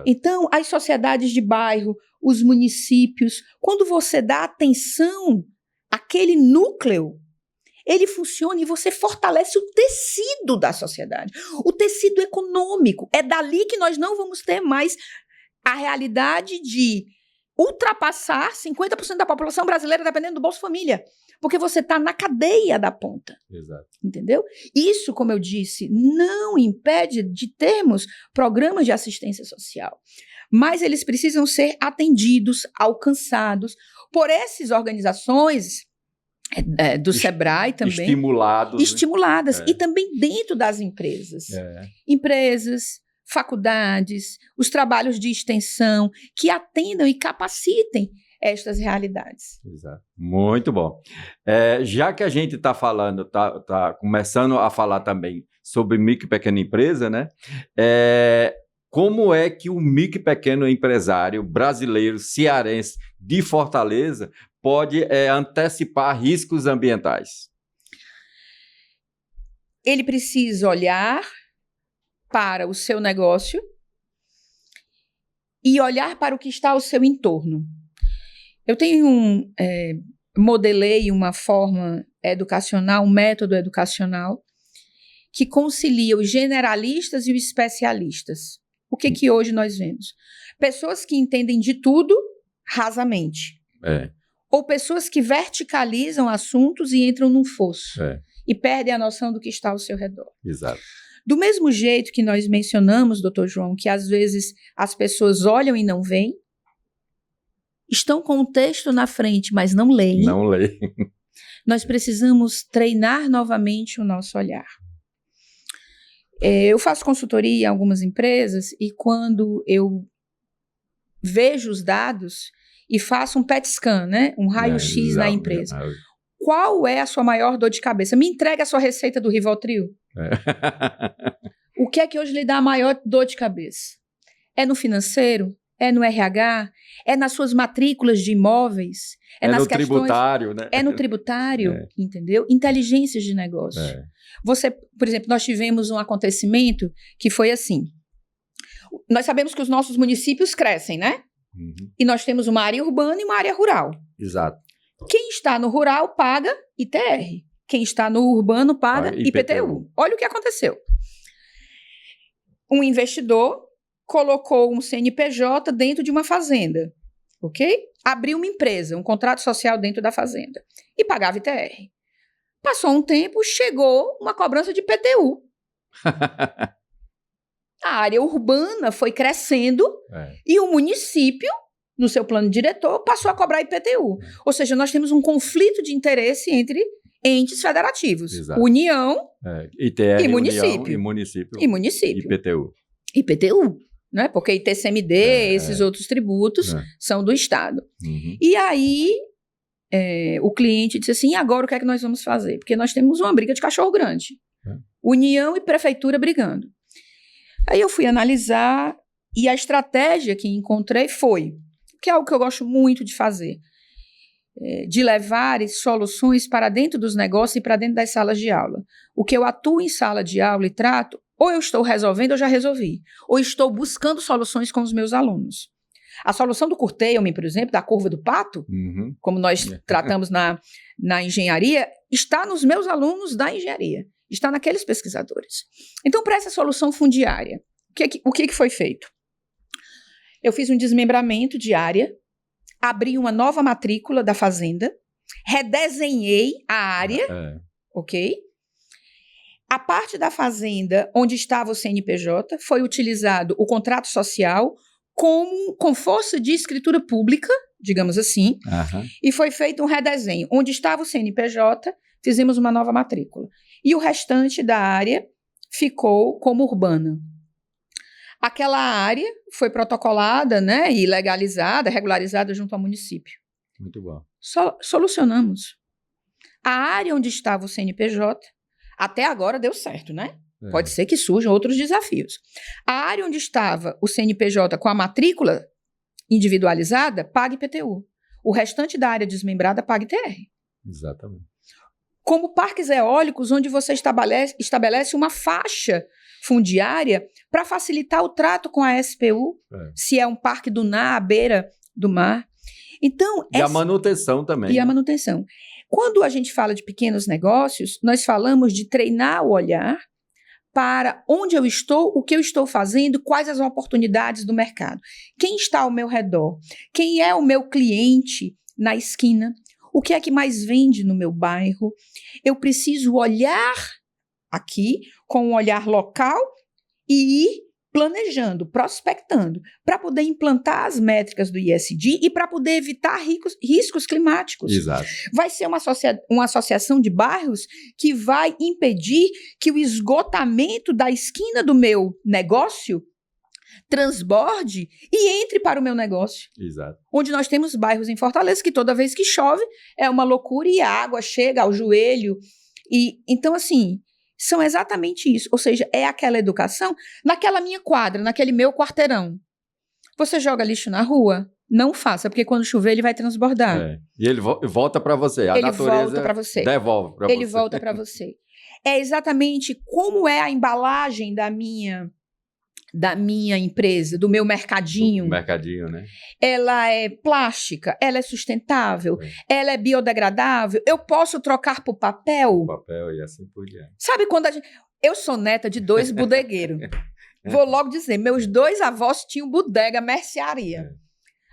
Speaker 3: Então, as sociedades de bairro, os municípios, quando você dá atenção àquele núcleo, ele funciona e você fortalece o tecido da sociedade, o tecido econômico. É dali que nós não vamos ter mais a realidade de ultrapassar 50% da população brasileira dependendo do Bolsa Família, porque você está na cadeia da ponta. Entendeu? Isso, como eu disse, não impede de termos programas de assistência social, mas eles precisam ser atendidos, alcançados por essas organizações do SEBRAE também. Estimuladas. E também dentro das empresas. Empresas, faculdades, os trabalhos de extensão que atendam e capacitem estas realidades.
Speaker 2: Muito bom. Já que a gente está falando, está começando a falar também sobre micro e pequena empresa, né? Como é que o micro e pequeno empresário brasileiro, cearense, de Fortaleza, pode antecipar riscos ambientais?
Speaker 3: Ele precisa olhar para o seu negócio e olhar para o que está ao seu entorno. Eu modelei uma forma educacional, um método educacional que concilia os generalistas e os especialistas. O que hoje nós vemos? Pessoas que entendem de tudo rasamente. Ou pessoas que verticalizam assuntos e entram num fosso. E perdem a noção do que está ao seu redor.
Speaker 2: Exato.
Speaker 3: Do mesmo jeito que nós mencionamos, doutor João, que às vezes as pessoas olham e não veem, estão com o texto na frente, mas não leem.
Speaker 2: Não leem.
Speaker 3: Nós precisamos treinar novamente o nosso olhar. Eu faço consultoria em algumas empresas e quando eu vejo os dados e faço um PET scan, né? Um raio-x na empresa. Qual é a sua maior dor de cabeça? Me entrega a sua receita do Rivotril. O que é que hoje lhe dá a maior dor de cabeça? É no financeiro? É no RH? É nas suas matrículas de imóveis?
Speaker 2: É
Speaker 3: nas
Speaker 2: no tributário, né?
Speaker 3: É no tributário, entendeu? Inteligências de negócio. Você, por exemplo, nós tivemos um acontecimento que foi assim. Nós sabemos que os nossos municípios crescem, né? E nós temos uma área urbana e uma área rural.
Speaker 2: Exato.
Speaker 3: Quem está no rural paga ITR. Quem está no urbano paga IPTU. Olha o que aconteceu. Um investidor colocou um CNPJ dentro de uma fazenda, ok? Abriu uma empresa, um contrato social dentro da fazenda e pagava ITR. Passou um tempo, chegou uma cobrança de IPTU. A área urbana foi crescendo e o município, no seu plano diretor, passou a cobrar IPTU. Ou seja, nós temos um conflito de interesse entre entes federativos.
Speaker 2: Exato.
Speaker 3: União
Speaker 2: ITR,
Speaker 3: e município.
Speaker 2: União, e município.
Speaker 3: E município.
Speaker 2: IPTU.
Speaker 3: IPTU, né? Porque ITCMD, esses outros tributos são do Estado. E aí, o cliente disse assim, e agora o que é que nós vamos fazer? Porque nós temos uma briga de cachorro grande. União e prefeitura brigando. Aí eu fui analisar e a estratégia que encontrei foi, que é algo que eu gosto muito de fazer, de levar soluções para dentro dos negócios e para dentro das salas de aula. O que eu atuo em sala de aula e trato, ou eu estou resolvendo ou já resolvi, ou estou buscando soluções com os meus alunos. A solução do curtailment, por exemplo, da curva do pato, como nós tratamos na engenharia, está nos meus alunos da engenharia, está naqueles pesquisadores. Então, para essa solução fundiária, o que foi feito? Eu fiz um desmembramento de área, abri uma nova matrícula da fazenda, redesenhei a área, ok? A parte da fazenda onde estava o CNPJ foi utilizado o contrato social com força de escritura pública, digamos assim, e foi feito um redesenho. Onde estava o CNPJ, fizemos uma nova matrícula. E o restante da área ficou como urbana. Aquela área foi protocolada, né, e legalizada, regularizada junto ao município.
Speaker 2: Muito bom.
Speaker 3: Solucionamos. A área onde estava o CNPJ, até agora deu certo, né? Pode ser que surjam outros desafios. A área onde estava o CNPJ com a matrícula individualizada, paga IPTU. O restante da área desmembrada paga ITR.
Speaker 2: Exatamente.
Speaker 3: Como parques eólicos, onde você estabelece uma faixa fundiária para facilitar o trato com a SPU, se é um parque dunar à beira do mar. Então,
Speaker 2: a manutenção também.
Speaker 3: E a manutenção. Quando a gente fala de pequenos negócios, nós falamos de treinar o olhar para onde eu estou, o que eu estou fazendo, quais as oportunidades do mercado. Quem está ao meu redor? Quem é o meu cliente na esquina? O que é que mais vende no meu bairro? Eu preciso olhar aqui com um olhar local e ir planejando, prospectando, para poder implantar as métricas do ISD e para poder evitar riscos climáticos.
Speaker 2: Exato.
Speaker 3: Vai ser uma associação de bairros que vai impedir que o esgotamento da esquina do meu negócio transborde e entre para o meu negócio.
Speaker 2: Exato.
Speaker 3: Onde nós temos bairros em Fortaleza que toda vez que chove é uma loucura e a água chega ao joelho. E então, assim, são exatamente isso. Ou seja, é aquela educação naquela minha quadra, naquele meu quarteirão. Você joga lixo na rua? Não faça, porque quando chover ele vai transbordar.
Speaker 2: E ele volta para você. A natureza
Speaker 3: volta para você.
Speaker 2: Devolve para você.
Speaker 3: Ele volta para você. É exatamente como é a embalagem da minha empresa, do meu mercadinho.
Speaker 2: Do mercadinho, né?
Speaker 3: Ela é plástica, ela é sustentável, ela é biodegradável, eu posso trocar por papel.
Speaker 2: Papel e assim por diante.
Speaker 3: Sabe quando a gente... Eu sou neta de 2 bodegueiros. Vou logo dizer, meus 2 avós tinham bodega, mercearia.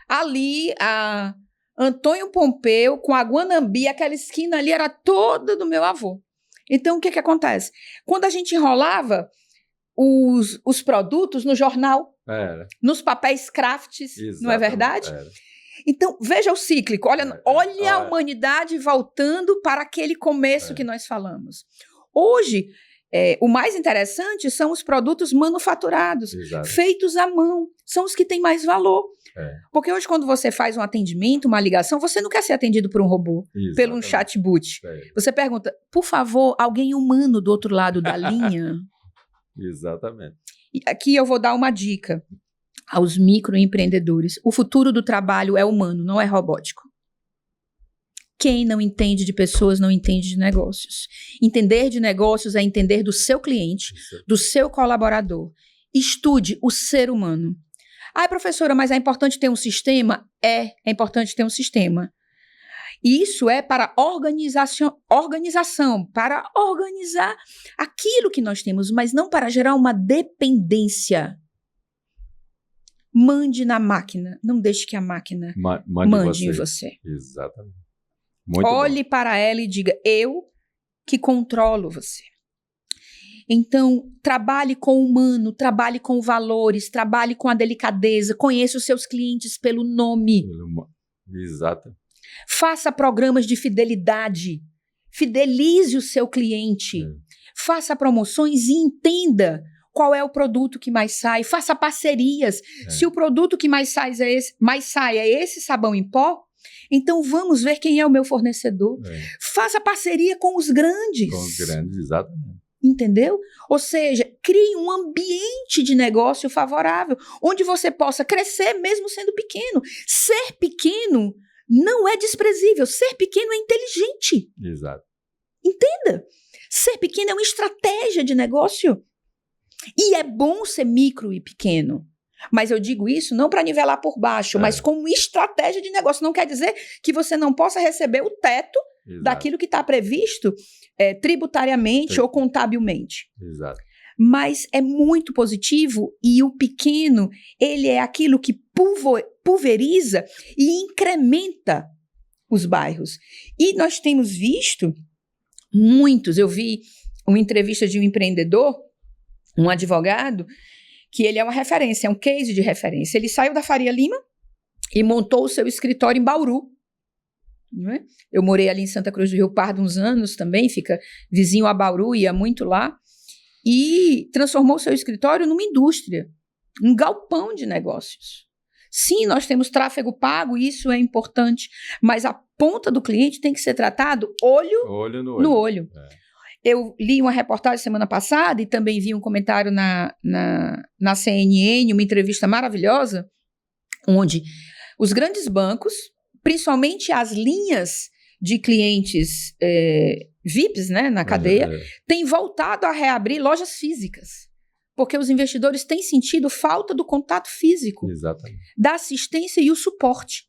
Speaker 3: Ali, a Antônio Pompeu, com a Guanambi, aquela esquina ali era toda do meu avô. Então, o que acontece? Quando a gente enrolava os produtos no jornal, nos papéis crafts, não é verdade? Então, veja o cíclico, olha a humanidade voltando para aquele começo que nós falamos. Hoje, o mais interessante são os produtos manufaturados, feitos à mão, são os que têm mais valor. Porque hoje, quando você faz um atendimento, uma ligação, você não quer ser atendido por um robô, por um chatbot. Você pergunta, por favor, alguém humano do outro lado da linha?
Speaker 2: Exatamente.
Speaker 3: E aqui eu vou dar uma dica aos microempreendedores. O futuro do trabalho é humano, não é robótico. Quem não entende de pessoas não entende de negócios. Entender de negócios é entender do seu cliente, do seu colaborador. Estude o ser humano. Ai, professora, mas é importante ter um sistema? É importante ter um sistema. Isso é para organização, para organizar aquilo que nós temos, mas não para gerar uma dependência. Mande na máquina, não deixe que a máquina mande em você.
Speaker 2: Exatamente. Muito
Speaker 3: Olhe
Speaker 2: bom.
Speaker 3: para ela e diga, eu que controlo você. Então, trabalhe com o humano, trabalhe com valores, trabalhe com a delicadeza, conheça os seus clientes pelo nome.
Speaker 2: Exato.
Speaker 3: Faça programas de fidelidade, fidelize o seu cliente, faça promoções e entenda qual é o produto que mais sai, faça parcerias. Se o produto que mais sai é esse sabão em pó, então vamos ver quem é o meu fornecedor. Faça parceria com os grandes.
Speaker 2: Com os grandes, exatamente.
Speaker 3: Entendeu? Ou seja, crie um ambiente de negócio favorável, onde você possa crescer mesmo sendo pequeno. Ser pequeno não é desprezível, ser pequeno é inteligente.
Speaker 2: Exato.
Speaker 3: Entenda? Ser pequeno é uma estratégia de negócio. E é bom ser micro e pequeno. Mas eu digo isso não para nivelar por baixo, mas como estratégia de negócio. Não quer dizer que você não possa receber o teto daquilo que está previsto tributariamente ou contabilmente.
Speaker 2: Exato.
Speaker 3: Mas é muito positivo e o pequeno, ele é aquilo que pulveriza e incrementa os bairros. E nós temos visto muitos, eu vi uma entrevista de um empreendedor, um advogado, que ele é uma referência, é um case de referência. Ele saiu da Faria Lima e montou o seu escritório em Bauru. Não é? Eu morei ali em Santa Cruz do Rio Pardo uns anos também, fica vizinho a Bauru, ia muito lá, e transformou o seu escritório numa indústria, um galpão de negócios. Sim, nós temos tráfego pago, isso é importante, mas a ponta do cliente tem que ser tratado olho no olho. Eu li uma reportagem semana passada e também vi um comentário na CNN, uma entrevista maravilhosa, onde os grandes bancos, principalmente as linhas de clientes VIPs, né, na cadeia, têm voltado a reabrir lojas físicas, porque os investidores têm sentido falta do contato físico, da assistência e o suporte.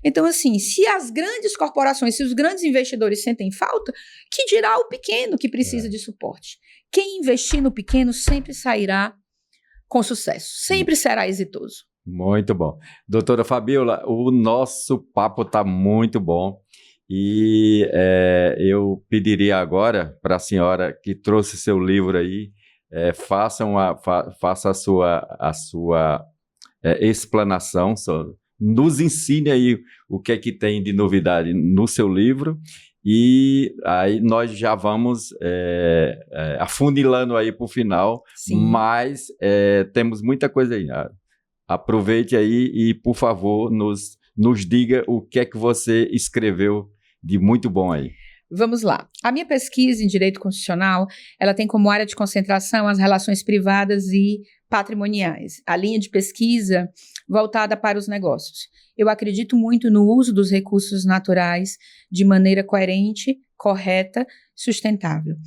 Speaker 3: Então, assim, se as grandes corporações, se os grandes investidores sentem falta, que dirá o pequeno que precisa de suporte? Quem investir no pequeno sempre sairá com sucesso, sempre será exitoso.
Speaker 2: Muito bom. Doutora Fabíola, o nosso papo está muito bom e eu pediria agora para a senhora que trouxe seu livro aí, faça a sua explanação, nos ensine aí o que é que tem de novidade no seu livro e aí nós já vamos afunilando aí para o final, mas temos muita coisa aí. Aproveite aí e, por favor, nos diga o que é que você escreveu de muito bom aí.
Speaker 3: Vamos lá. A minha pesquisa em Direito Constitucional, ela tem como área de concentração as relações privadas e patrimoniais. A linha de pesquisa voltada para os negócios. Eu acredito muito no uso dos recursos naturais de maneira coerente, correta, sustentável.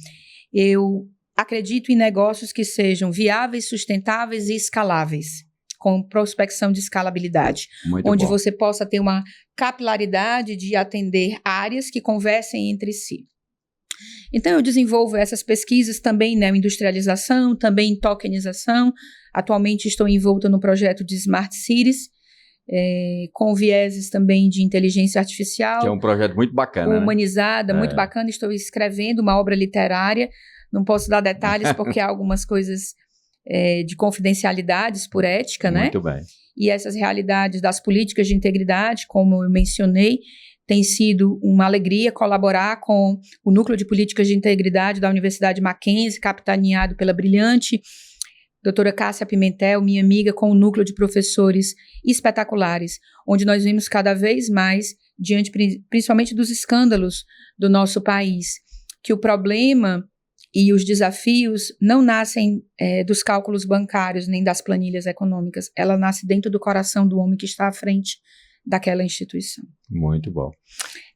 Speaker 3: Eu acredito em negócios que sejam viáveis, sustentáveis e escaláveis, com prospecção de escalabilidade, onde você possa ter uma capilaridade de atender áreas que conversem entre si. Então, eu desenvolvo essas pesquisas também na industrialização, também em tokenização. Atualmente, estou envolta no projeto de Smart Cities, com vieses também de inteligência artificial.
Speaker 2: Que é um projeto muito bacana,
Speaker 3: humanizada,
Speaker 2: né?
Speaker 3: muito bacana. Estou escrevendo uma obra literária. Não posso dar detalhes porque há algumas coisas de confidencialidades por ética, né?
Speaker 2: Muito bem.
Speaker 3: E essas realidades das políticas de integridade, como eu mencionei, tem sido uma alegria colaborar com o Núcleo de Políticas de Integridade da Universidade Mackenzie, capitaneado pela brilhante doutora Cássia Pimentel, minha amiga, com um núcleo de professores espetaculares, onde nós vimos cada vez mais, diante principalmente dos escândalos do nosso país, que o problema e os desafios não nascem dos cálculos bancários nem das planilhas econômicas, ela nasce dentro do coração do homem que está à frente daquela instituição.
Speaker 2: Muito bom.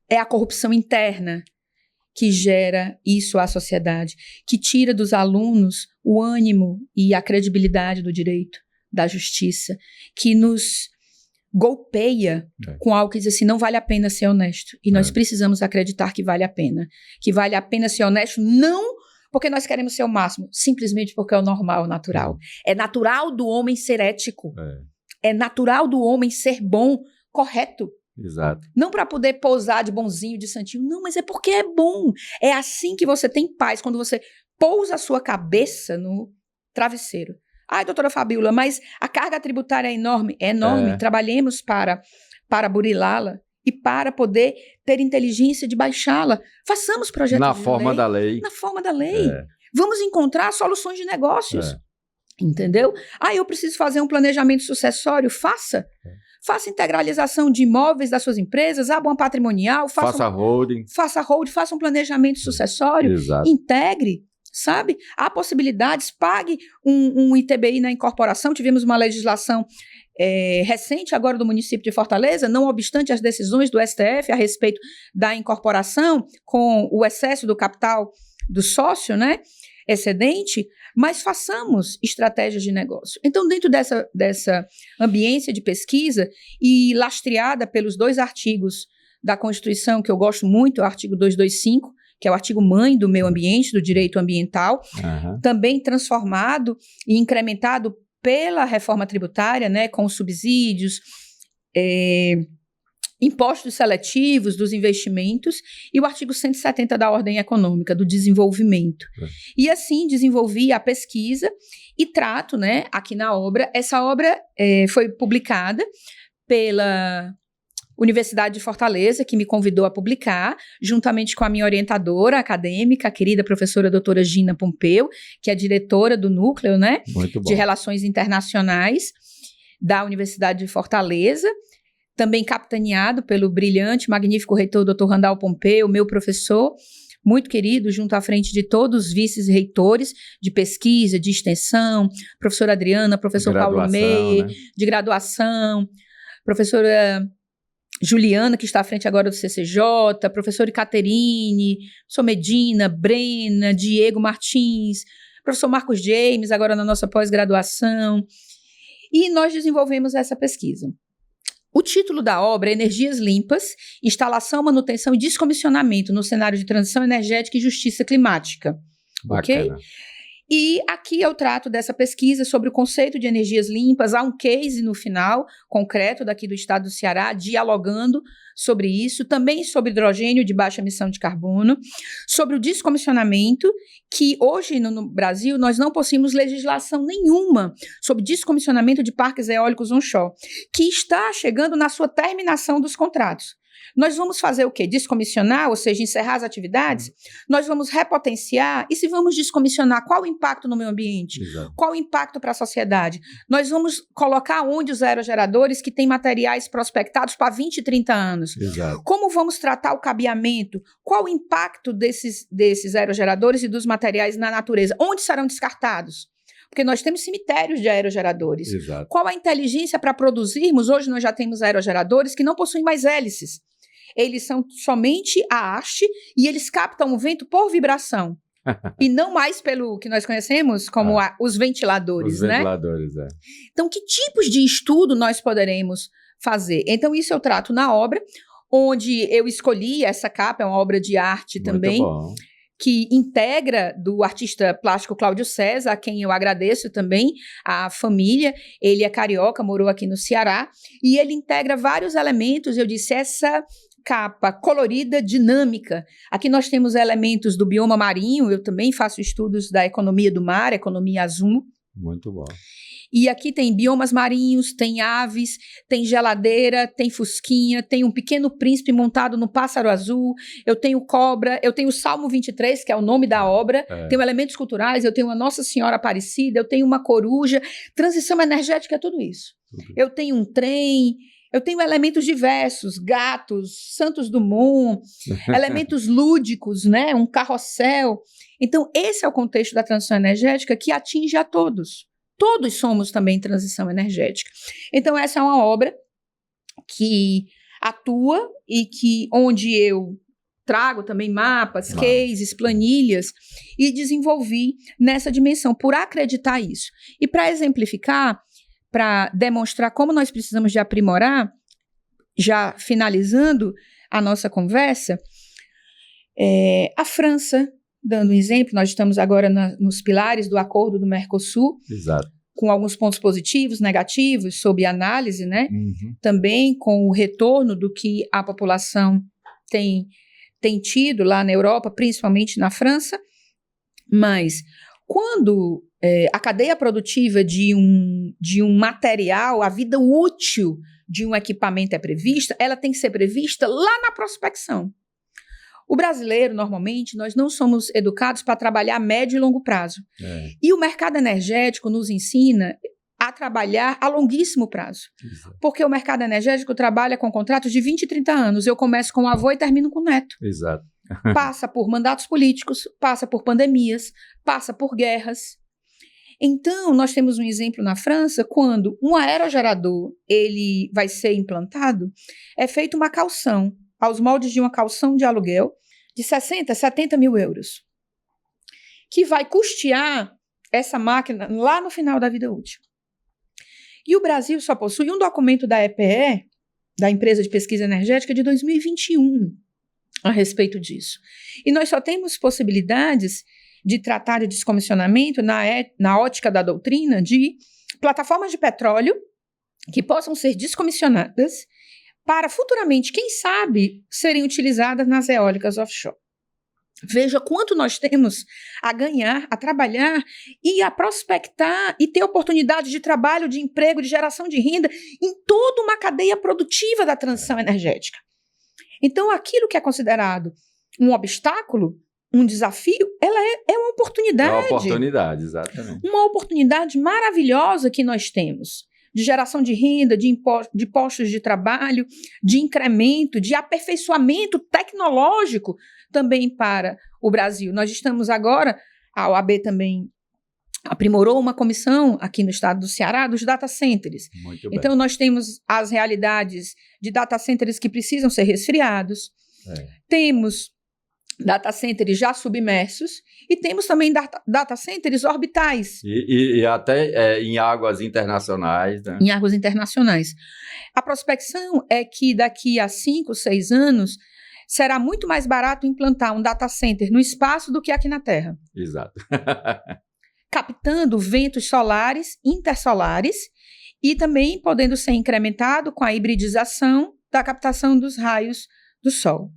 Speaker 3: É a corrupção interna que gera isso à sociedade, que tira dos alunos o ânimo e a credibilidade do direito, da justiça, que nos golpeia com algo que diz assim, não vale a pena ser honesto. E nós precisamos acreditar que vale a pena ser honesto, não porque nós queremos ser o máximo, simplesmente porque é o normal, o natural. É natural do homem ser ético. É natural do homem ser bom, correto.
Speaker 2: Exato.
Speaker 3: Não para poder pousar de bonzinho, de santinho, não, mas é porque é bom. É assim que você tem paz, quando você pousa a sua cabeça no travesseiro. Ai, doutora Fabíola, mas a carga tributária é enorme. É enorme. Trabalhemos para burilá-la e para poder ter inteligência de baixá-la. Façamos projetos
Speaker 2: na forma da lei.
Speaker 3: Na forma da lei. Vamos encontrar soluções de negócios. Entendeu? Ah, eu preciso fazer um planejamento sucessório. Faça. Faça integralização de imóveis das suas empresas, abra uma patrimonial.
Speaker 2: Faça holding.
Speaker 3: Faça holding, faça um planejamento sucessório.
Speaker 2: Exato.
Speaker 3: Integre, sabe? Há possibilidades, pague um ITBI na incorporação. Tivemos uma legislação recente agora do município de Fortaleza, não obstante as decisões do STF a respeito da incorporação com o excesso do capital do sócio, né? Excedente, mas façamos estratégias de negócio. Então, dentro dessa ambiência de pesquisa e lastreada pelos 2 artigos da Constituição, que eu gosto muito, o artigo 225, que é o artigo mãe do meio ambiente, do direito ambiental, também transformado e incrementado pela reforma tributária, né, com subsídios, impostos seletivos dos investimentos e o artigo 170 da Ordem Econômica, do Desenvolvimento. E assim desenvolvi a pesquisa e trato, né, aqui na obra. Essa obra foi publicada pela Universidade de Fortaleza, que me convidou a publicar, juntamente com a minha orientadora acadêmica, a querida professora doutora Gina Pompeu, que é diretora do núcleo, né, de Relações Internacionais da Universidade de Fortaleza, também capitaneado pelo brilhante, magnífico reitor Dr. Randall Pompeu, meu professor, muito querido, junto à frente de todos os vice-reitores de pesquisa, de extensão, professora Adriana, professor Paulo Meyer, né? De graduação, professora Juliana, que está à frente agora do CCJ, professora Caterine, professor Medina, Brena, Diego Martins, professor Marcos James, agora na nossa pós-graduação, e nós desenvolvemos essa pesquisa. O título da obra é Energias Limpas, Instalação, Manutenção e Descomissionamento no cenário de transição energética e justiça climática.
Speaker 2: Bacana.
Speaker 3: Ok? E aqui eu trato dessa pesquisa sobre o conceito de energias limpas. Há um case no final, concreto, daqui do estado do Ceará, dialogando sobre isso, também sobre hidrogênio de baixa emissão de carbono, sobre o descomissionamento, que hoje no Brasil nós não possuímos legislação nenhuma sobre descomissionamento de parques eólicos onshore, que está chegando na sua terminação dos contratos. Nós vamos fazer o quê? Descomissionar, ou seja, encerrar as atividades? Nós vamos repotenciar? E se vamos descomissionar, qual o impacto no meio ambiente?
Speaker 2: Exato.
Speaker 3: Qual o impacto para a sociedade? Nós vamos colocar onde os aerogeradores que têm materiais prospectados para 20, 30 anos?
Speaker 2: Exato.
Speaker 3: Como vamos tratar o cabeamento? Qual o impacto desses aerogeradores e dos materiais na natureza? Onde serão descartados? Porque nós temos cemitérios de aerogeradores.
Speaker 2: Exato.
Speaker 3: Qual a inteligência para produzirmos? Hoje nós já temos aerogeradores que não possuem mais hélices. Eles são somente a haste e eles captam o vento por vibração. E não mais pelo que nós conhecemos como os ventiladores,
Speaker 2: os
Speaker 3: né?
Speaker 2: ventiladores,
Speaker 3: Então, que tipos de estudo nós poderemos fazer? Então, isso eu trato na obra, onde eu escolhi essa capa, é uma obra de arte também.
Speaker 2: Muito bom.
Speaker 3: que integra do artista plástico Cláudio César, a quem eu agradeço também, a família. Ele é carioca, morou aqui no Ceará, e ele integra vários elementos, eu disse, essa capa colorida, dinâmica. Aqui nós temos elementos do bioma marinho, eu também faço estudos da economia do mar, economia azul.
Speaker 2: Muito bom.
Speaker 3: E aqui tem biomas marinhos, tem aves, tem geladeira, tem fusquinha, tem um pequeno príncipe montado no pássaro azul, eu tenho cobra, eu tenho o Salmo 23, que é o nome da obra, tenho elementos culturais, eu tenho uma Nossa Senhora Aparecida, eu tenho uma coruja, transição energética é tudo isso. Eu tenho um trem, eu tenho elementos diversos, gatos, Santos Dumont, elementos lúdicos, né? Um carrossel. Então, esse é o contexto da transição energética que atinge a todos. Todos somos também transição energética. Então, essa é uma obra que atua e que onde eu trago também mapas, cases, planilhas e desenvolvi nessa dimensão, por acreditar isso. E para exemplificar, para demonstrar como nós precisamos de aprimorar, já finalizando a nossa conversa, a França, dando um exemplo, nós estamos agora nos pilares do acordo do Mercosul,
Speaker 2: Exato.
Speaker 3: Com alguns pontos positivos, negativos, sob análise, né? Também com o retorno do que a população tem tido lá na Europa, principalmente na França, mas quando a cadeia produtiva de um material, a vida útil de um equipamento é prevista, ela tem que ser prevista lá na prospecção. O brasileiro, normalmente, nós não somos educados para trabalhar a médio e longo prazo. E o mercado energético nos ensina a trabalhar a longuíssimo prazo.
Speaker 2: Exato.
Speaker 3: Porque o mercado energético trabalha com contratos de 20 e 30 anos. Eu começo com o avô e termino com o neto.
Speaker 2: Exato.
Speaker 3: Passa por mandatos políticos, passa por pandemias, passa por guerras. Então, nós temos um exemplo na França, quando um aerogerador ele vai ser implantado, é feita uma caução, aos moldes de uma caução de aluguel, de 60, 70 mil euros, que vai custear essa máquina lá no final da vida útil. E o Brasil só possui um documento da EPE, da Empresa de Pesquisa Energética, de 2021, a respeito disso. E nós só temos possibilidades de tratar de descomissionamento na ótica da doutrina de plataformas de petróleo que possam ser descomissionadas para futuramente, quem sabe, serem utilizadas nas eólicas offshore. Veja quanto nós temos a ganhar, a trabalhar e a prospectar e ter oportunidade de trabalho, de emprego, de geração de renda em toda uma cadeia produtiva da transição energética. Então, aquilo que é considerado um obstáculo, um desafio, ela é uma oportunidade.
Speaker 2: É uma oportunidade, exatamente.
Speaker 3: Uma oportunidade maravilhosa que nós temos de geração de renda, de postos de trabalho, de incremento, de aperfeiçoamento tecnológico também para o Brasil. Nós estamos agora, a OAB também aprimorou uma comissão aqui no estado do Ceará dos data centers.
Speaker 2: Muito bem.
Speaker 3: Então, nós temos as realidades de data centers que precisam ser resfriados, temos data centers já submersos e temos também data centers orbitais.
Speaker 2: E até em águas internacionais, né?
Speaker 3: Em águas internacionais. A prospecção é que daqui a 5, 6 anos será muito mais barato implantar um data center no espaço do que aqui na Terra.
Speaker 2: Exato.
Speaker 3: Captando ventos solares, intersolares e também podendo ser incrementado com a hibridização da captação dos raios do Sol.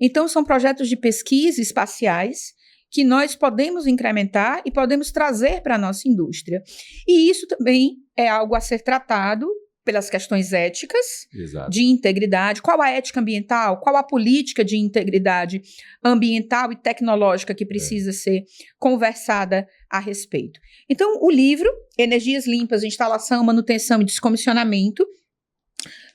Speaker 3: Então, são projetos de pesquisa espaciais que nós podemos incrementar e podemos trazer para a nossa indústria. E isso também é algo a ser tratado pelas questões éticas,
Speaker 2: Exato.
Speaker 3: de integridade. Qual a ética ambiental? Qual a política de integridade ambiental e tecnológica que precisa ser conversada a respeito? Então, o livro, Energias Limpas, Instalação, Manutenção e Descomissionamento,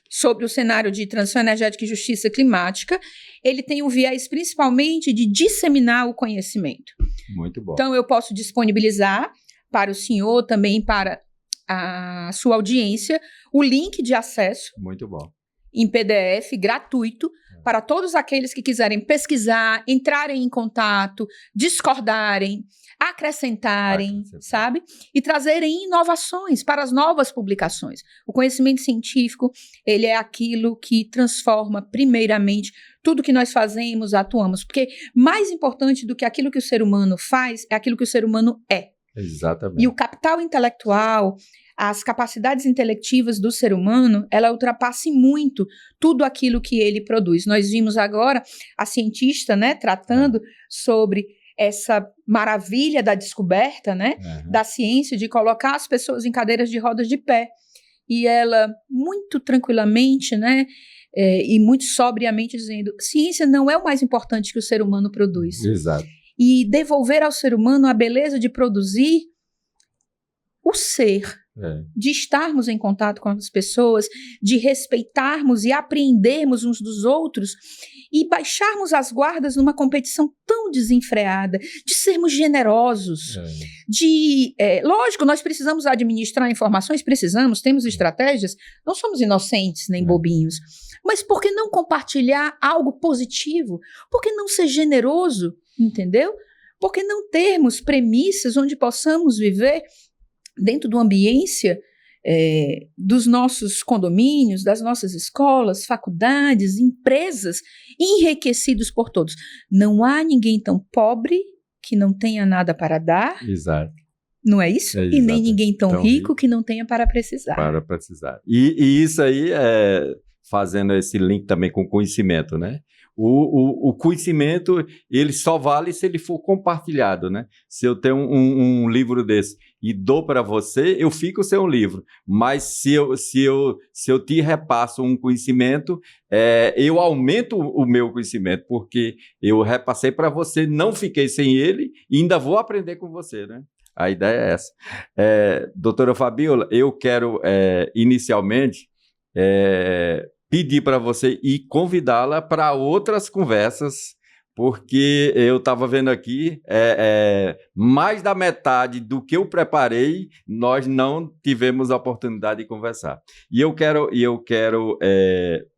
Speaker 3: sobre o cenário de transição energética e justiça climática, ele tem um viés principalmente de disseminar o conhecimento.
Speaker 2: Muito bom.
Speaker 3: Então, eu posso disponibilizar para o senhor, também para a sua audiência, o link de acesso.
Speaker 2: Muito bom.
Speaker 3: em PDF gratuito para todos aqueles que quiserem pesquisar, entrarem em contato, discordarem, acrescentarem, sabe? E trazerem inovações para as novas publicações. O conhecimento científico, ele é aquilo que transforma, primeiramente, tudo que nós fazemos, atuamos. Porque mais importante do que aquilo que o ser humano faz, é aquilo que o ser humano é.
Speaker 2: Exatamente.
Speaker 3: E o capital intelectual, as capacidades intelectivas do ser humano, ela ultrapassa muito tudo aquilo que ele produz. Nós vimos agora a cientista, né, tratando sobre essa maravilha da descoberta, né, da ciência, de colocar as pessoas em cadeiras de rodas de pé. E ela, muito tranquilamente, né, e muito sobriamente dizendo, ciência não é o mais importante que o ser humano produz.
Speaker 2: Exato.
Speaker 3: E devolver ao ser humano a beleza de produzir o ser, de estarmos em contato com as pessoas, de respeitarmos e apreendermos uns dos outros e baixarmos as guardas numa competição tão desenfreada, de sermos generosos, lógico, nós precisamos administrar informações, temos estratégias, não somos inocentes nem bobinhos, mas por que não compartilhar algo positivo? Por que não ser generoso, entendeu? Por que não termos premissas onde possamos viver dentro do ambiência dos nossos condomínios, das nossas escolas, faculdades, empresas, enriquecidos por todos. Não há ninguém tão pobre que não tenha nada para dar.
Speaker 2: Exato.
Speaker 3: Não é isso? E nem ninguém tão rico que não tenha para precisar.
Speaker 2: Para precisar. E isso aí, fazendo esse link também com o conhecimento, né? O conhecimento, ele só vale se ele for compartilhado, né? Se eu tenho um livro desse e dou para você, eu fico sem um livro. Mas se eu te repasso um conhecimento, eu aumento o meu conhecimento, porque eu repassei para você, não fiquei sem ele e ainda vou aprender com você, né? A ideia é essa. Doutora Fabiola, eu quero, inicialmente, pedir para você e convidá-la para outras conversas, porque eu estava vendo aqui, mais da metade do que eu preparei, nós não tivemos a oportunidade de conversar. E eu quero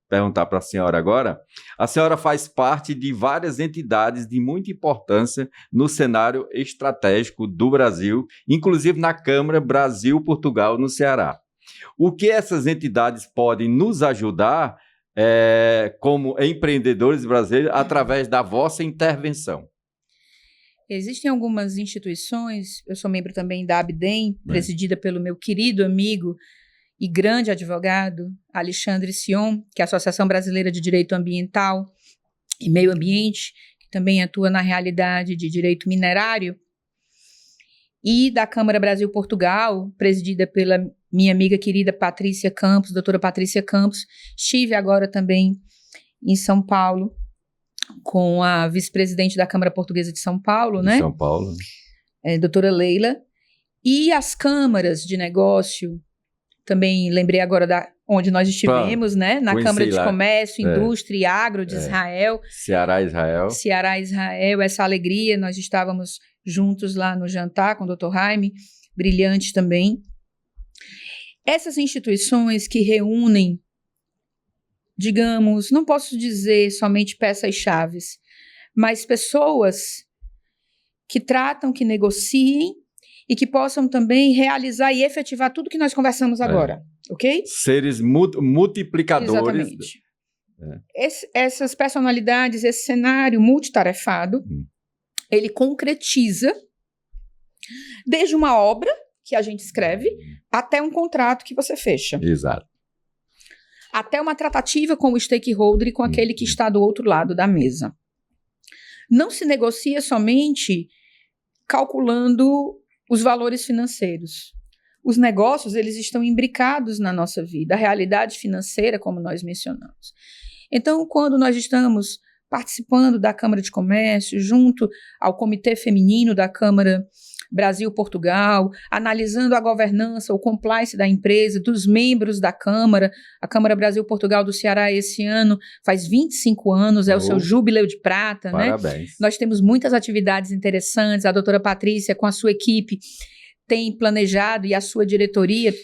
Speaker 2: perguntar para a senhora agora, a senhora faz parte de várias entidades de muita importância no cenário estratégico do Brasil, inclusive na Câmara Brasil-Portugal, no Ceará. O que essas entidades podem nos ajudar como empreendedores brasileiros através da vossa intervenção?
Speaker 3: Existem algumas instituições, eu sou membro também da ABDEM, presidida pelo meu querido amigo e grande advogado, Alexandre Sion, que é a Associação Brasileira de Direito Ambiental e Meio Ambiente, que também atua na realidade de direito minerário, e da Câmara Brasil-Portugal, presidida pela minha amiga querida Patrícia Campos, doutora Patrícia Campos. Estive agora também em São Paulo com a vice-presidente da Câmara Portuguesa de São Paulo, né?
Speaker 2: São Paulo.
Speaker 3: Doutora Leila. E as câmaras de negócio, também lembrei agora onde nós estivemos, né? Na Câmara de Comércio, Indústria e Agro de Israel. Ceará, Israel. Essa alegria, nós estávamos juntos lá no jantar com o Dr. Jaime, brilhante também. Essas instituições que reúnem, digamos, não posso dizer somente peças-chaves, mas pessoas que tratam, que negociem e que possam também realizar e efetivar tudo que nós conversamos agora, ok?
Speaker 2: Seres multiplicadores.
Speaker 3: Exatamente. Essas personalidades, esse cenário multitarefado, ele concretiza desde uma obra que a gente escreve até um contrato que você fecha.
Speaker 2: Exato.
Speaker 3: Até uma tratativa com o stakeholder e com aquele que está do outro lado da mesa. Não se negocia somente calculando os valores financeiros. Os negócios, eles estão imbricados na nossa vida, a realidade financeira, como nós mencionamos. Então, quando nós estamos participando da Câmara de Comércio, junto ao Comitê Feminino da Câmara Brasil-Portugal, analisando a governança, o compliance da empresa, dos membros da Câmara. A Câmara Brasil-Portugal do Ceará esse ano faz 25 anos, é o seu jubileu de prata,
Speaker 2: parabéns, né?
Speaker 3: Nós temos muitas atividades interessantes, a doutora Patrícia com a sua equipe tem planejado e a sua diretoria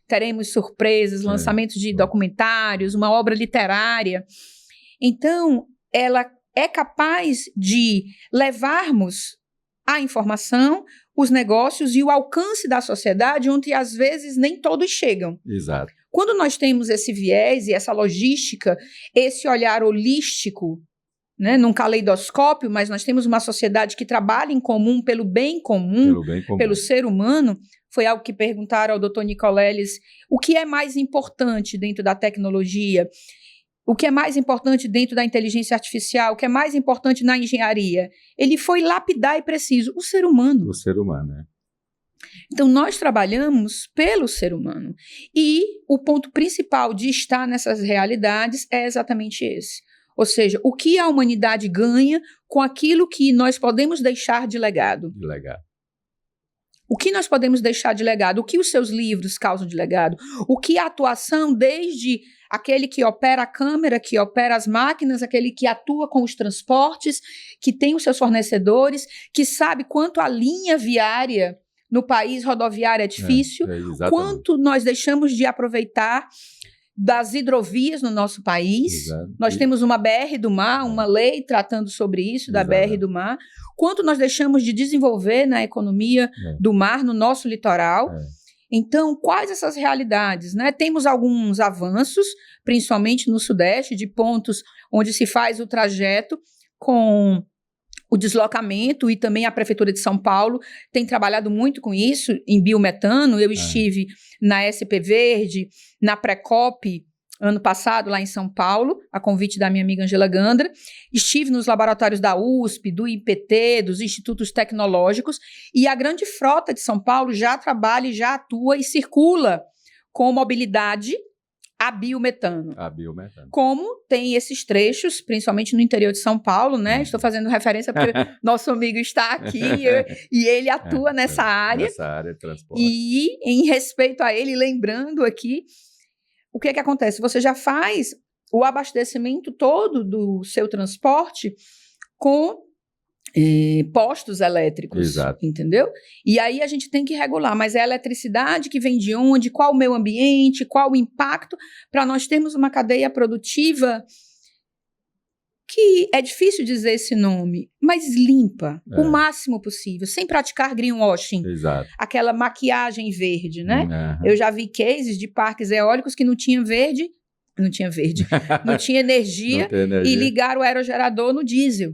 Speaker 3: teremos surpresas, lançamentos de documentários, uma obra literária. Então, ela é capaz de levarmos a informação, os negócios e o alcance da sociedade, onde às vezes nem todos chegam.
Speaker 2: Exato.
Speaker 3: Quando nós temos esse viés e essa logística, esse olhar holístico, né, num caleidoscópio, mas nós temos uma sociedade que trabalha em comum, pelo bem comum, pelo ser humano. Foi algo que perguntaram ao Dr. Nicoleles, o que é mais importante dentro da tecnologia? O que é mais importante dentro da inteligência artificial? O que é mais importante na engenharia? Ele foi lapidar e preciso, o ser humano.
Speaker 2: O ser humano, né?
Speaker 3: Então, nós trabalhamos pelo ser humano. E o ponto principal de estar nessas realidades é exatamente esse. Ou seja, o que a humanidade ganha com aquilo que nós podemos deixar de legado.
Speaker 2: De legado.
Speaker 3: O que nós podemos deixar de legado? O que os seus livros causam de legado? O que a atuação, desde aquele que opera a câmera, que opera as máquinas, aquele que atua com os transportes, que tem os seus fornecedores, que sabe quanto a linha viária no país rodoviária é difícil, quanto nós deixamos de aproveitar das hidrovias no nosso país. Nós temos uma BR do Mar, uma lei tratando sobre isso, da BR do Mar. Quanto nós deixamos de desenvolver na economia do mar, no nosso litoral. Então, quais essas realidades, né? Temos alguns avanços, principalmente no Sudeste, de pontos onde se faz o trajeto com o deslocamento, e também a Prefeitura de São Paulo tem trabalhado muito com isso, em biometano. Eu estive na SP Verde, na Precop, ano passado, lá em São Paulo, a convite da minha amiga Angela Gandra. Estive nos laboratórios da USP, do IPT, dos institutos tecnológicos, e a grande frota de São Paulo já trabalha, já atua e circula com mobilidade a biometano. Como tem esses trechos, principalmente no interior de São Paulo, né? Estou fazendo referência porque nosso amigo está aqui e ele atua nessa área.
Speaker 2: Nessa área de transporte.
Speaker 3: E, em respeito a ele, lembrando aqui, o que é que acontece? Você já faz o abastecimento todo do seu transporte com postos elétricos, entendeu? E aí a gente tem que regular, mas é a eletricidade que vem de onde, qual o meio ambiente, qual o impacto, para nós termos uma cadeia produtiva que é difícil dizer esse nome, mas limpa o máximo possível, sem praticar greenwashing, aquela maquiagem verde, né? Eu já vi cases de parques eólicos que não tinha energia, e ligaram o aerogerador no diesel.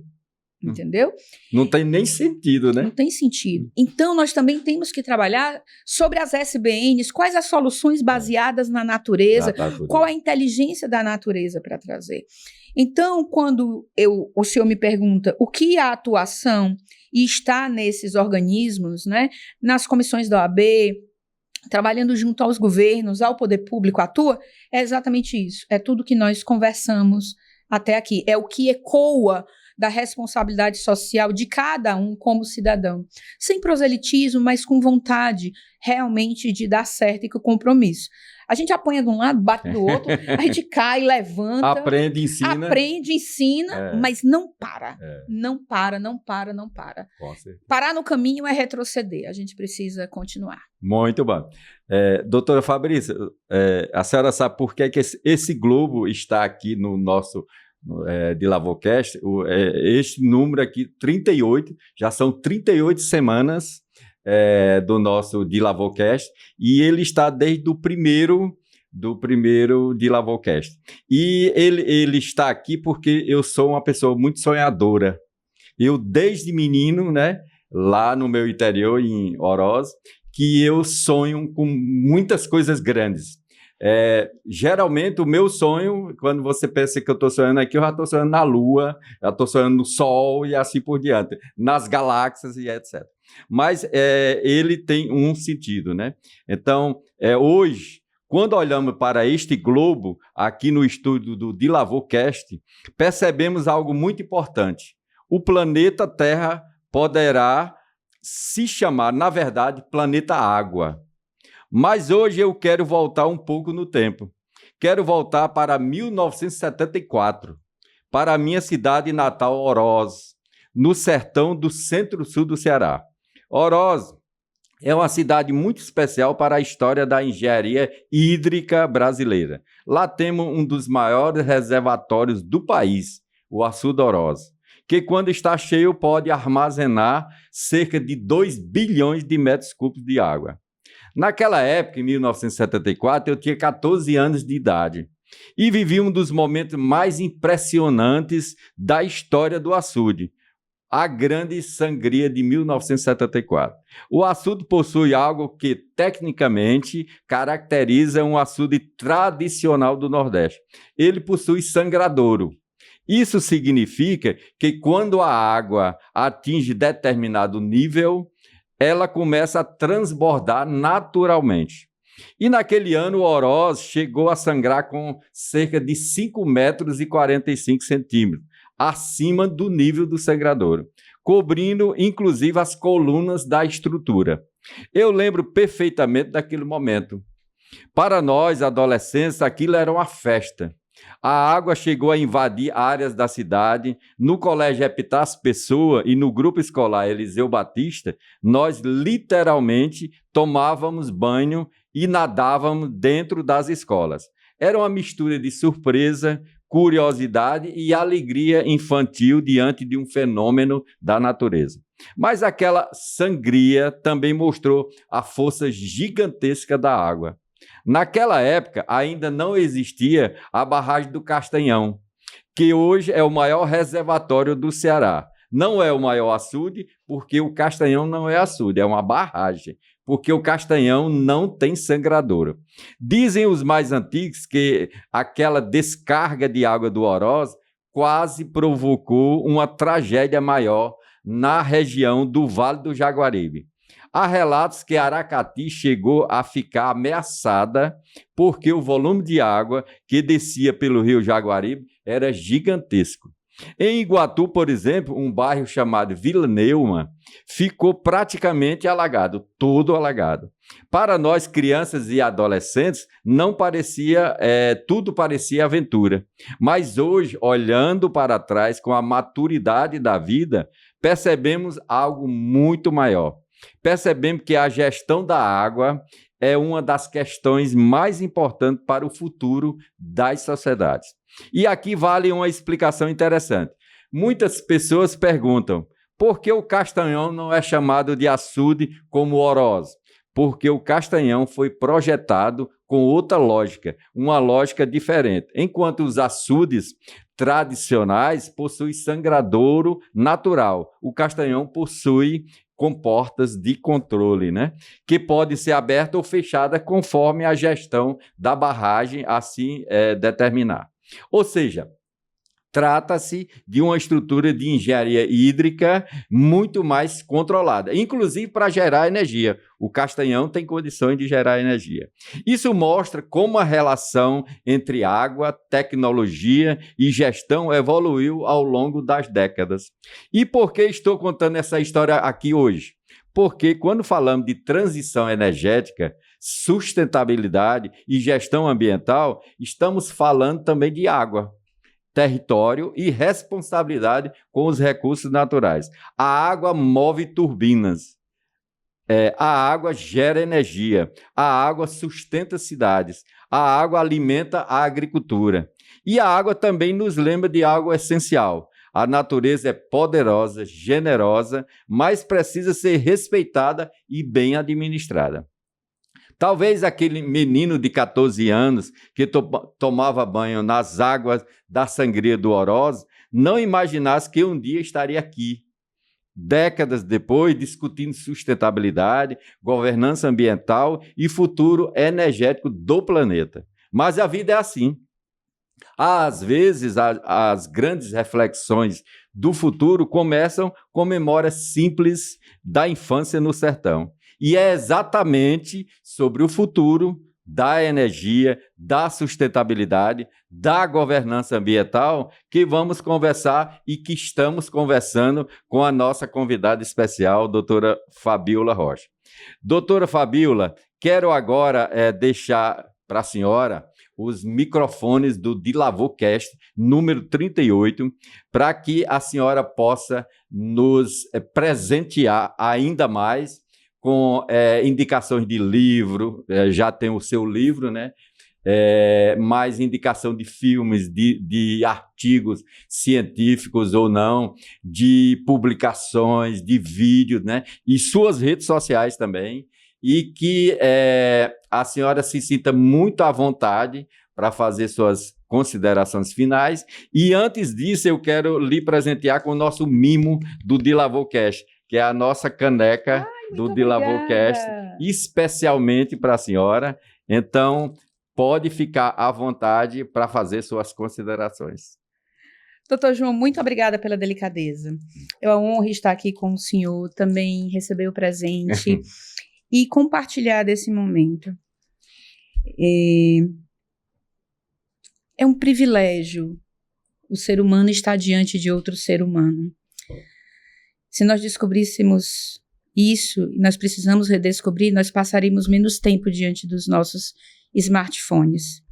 Speaker 3: Entendeu?
Speaker 2: Não tem nem sentido, né?
Speaker 3: Não tem sentido. Então, nós também temos que trabalhar sobre as SBNs, quais as soluções baseadas na natureza, qual a inteligência da natureza para trazer. Então, quando o senhor me pergunta o que a atuação está nesses organismos, né, nas comissões da OAB, trabalhando junto aos governos, ao poder público atua, é exatamente isso. É tudo que nós conversamos até aqui. É o que ecoa da responsabilidade social de cada um como cidadão. Sem proselitismo, mas com vontade realmente de dar certo e com compromisso. A gente apanha de um lado, bate do outro, a gente cai, levanta.
Speaker 2: Aprende, ensina,
Speaker 3: mas não para. Não para. Parar no caminho é retroceder. A gente precisa continuar.
Speaker 2: Muito bom. Doutora Fabrícia, a senhora sabe por que esse globo está aqui no nosso DilaVoCast? Este número aqui, 38, já são 38 semanas do nosso DilaVoCast, e ele está desde o primeiro DilaVoCast. E ele está aqui porque eu sou uma pessoa muito sonhadora. Eu, desde menino, né, lá no meu interior, em Oroz, que eu sonho com muitas coisas grandes. Geralmente o meu sonho, quando você pensa que eu estou sonhando aqui, eu já estou sonhando na Lua, já estou sonhando no Sol e assim por diante, nas galáxias e etc. Mas ele tem um sentido, né? Então, hoje, quando olhamos para este globo, aqui no estúdio do DilaVoCast, percebemos algo muito importante. O planeta Terra poderá se chamar, na verdade, planeta Água. Mas hoje eu quero voltar um pouco no tempo. Quero voltar para 1974, para a minha cidade natal, Oroz, no sertão do centro-sul do Ceará. Oroz É uma cidade muito especial para a história da engenharia hídrica brasileira. Lá temos um dos maiores reservatórios do país, o Açude Oroz, que quando está cheio pode armazenar cerca de 2 bilhões de metros cúbicos de água. Naquela época, em 1974, eu tinha 14 anos de idade e vivi um dos momentos mais impressionantes da história do açude, a Grande Sangria de 1974. O açude possui algo que, tecnicamente, caracteriza um açude tradicional do Nordeste. Ele possui sangradouro. Isso significa que, quando a água atinge determinado nível, ela começa a transbordar naturalmente. E naquele ano, o Oroz chegou a sangrar com cerca de 5 metros e 45 centímetros, acima do nível do sangradouro, cobrindo inclusive as colunas da estrutura. Eu lembro perfeitamente daquele momento. Para nós, adolescentes, aquilo era uma festa. A água chegou a invadir áreas da cidade. No Colégio Epitácio Pessoa e no Grupo Escolar Eliseu Batista, nós literalmente tomávamos banho e nadávamos dentro das escolas. Era uma mistura de surpresa, curiosidade e alegria infantil diante de um fenômeno da natureza. Mas aquela sangria também mostrou a força gigantesca da água. Naquela época, ainda não existia a barragem do Castanhão, que hoje é o maior reservatório do Ceará. Não é o maior açude, porque o Castanhão não é açude, é uma barragem, porque o Castanhão não tem sangradouro. Dizem os mais antigos que aquela descarga de água do Oroz quase provocou uma tragédia maior na região do Vale do Jaguaribe. Há relatos que Aracati chegou a ficar ameaçada porque o volume de água que descia pelo rio Jaguaribe era gigantesco. Em Iguatu, por exemplo, um bairro chamado Vila Neuma ficou praticamente alagado, todo alagado. Para nós, crianças e adolescentes, não parecia, tudo parecia aventura. Mas hoje, olhando para trás com a maturidade da vida, percebemos algo muito maior. Percebemos que a gestão da água é uma das questões mais importantes para o futuro das sociedades. E aqui vale uma explicação interessante. Muitas pessoas perguntam por que o Castanhão não é chamado de açude como o Oroz? Porque o Castanhão foi projetado com outra lógica, uma lógica diferente. Enquanto os açudes tradicionais possuem sangradouro natural, o Castanhão possui comportas de controle, né? Que pode ser aberta ou fechada conforme a gestão da barragem assim determinar. Ou seja, trata-se de uma estrutura de engenharia hídrica muito mais controlada, inclusive para gerar energia. O Castanhão tem condições de gerar energia. Isso mostra como a relação entre água, tecnologia e gestão evoluiu ao longo das décadas. E por que estou contando essa história aqui hoje? Porque quando falamos de transição energética, sustentabilidade e gestão ambiental, estamos falando também de água, território e responsabilidade com os recursos naturais. A água move turbinas, a água gera energia, a água sustenta cidades, a água alimenta a agricultura. E a água também nos lembra de algo essencial. A natureza é poderosa, generosa, mas precisa ser respeitada e bem administrada. Talvez aquele menino de 14 anos que tomava banho nas águas da sangria do Oroz não imaginasse que um dia estaria aqui, décadas depois, discutindo sustentabilidade, governança ambiental e futuro energético do planeta. Mas a vida é assim. Às vezes, as grandes reflexões do futuro começam com memórias simples da infância no sertão. E é exatamente sobre o futuro da energia, da sustentabilidade, da governança ambiental que vamos conversar e que estamos conversando com a nossa convidada especial, doutora Fabíola Rocha. Doutora Fabíola, quero agora deixar para a senhora os microfones do DiLavoCast número 38, para que a senhora possa nos presentear ainda mais com indicações de livro, já tem o seu livro, né? Mais indicação de filmes, de artigos científicos ou não, de publicações, de vídeos, né? E suas redes sociais também, e que a senhora se sinta muito à vontade para fazer suas considerações finais. E antes disso, eu quero lhe presentear com o nosso mimo do DeLavoCast, que é a nossa caneca do DeLavoCast, especialmente para a senhora. Então, pode ficar à vontade para fazer suas considerações.
Speaker 3: Doutor João, muito obrigada pela delicadeza. É uma honra estar aqui com o senhor, também receber o presente e compartilhar desse momento. É um privilégio o ser humano estar diante de outro ser humano. Se nós descobríssemos isso, e nós precisamos redescobrir, nós passaríamos menos tempo diante dos nossos smartphones.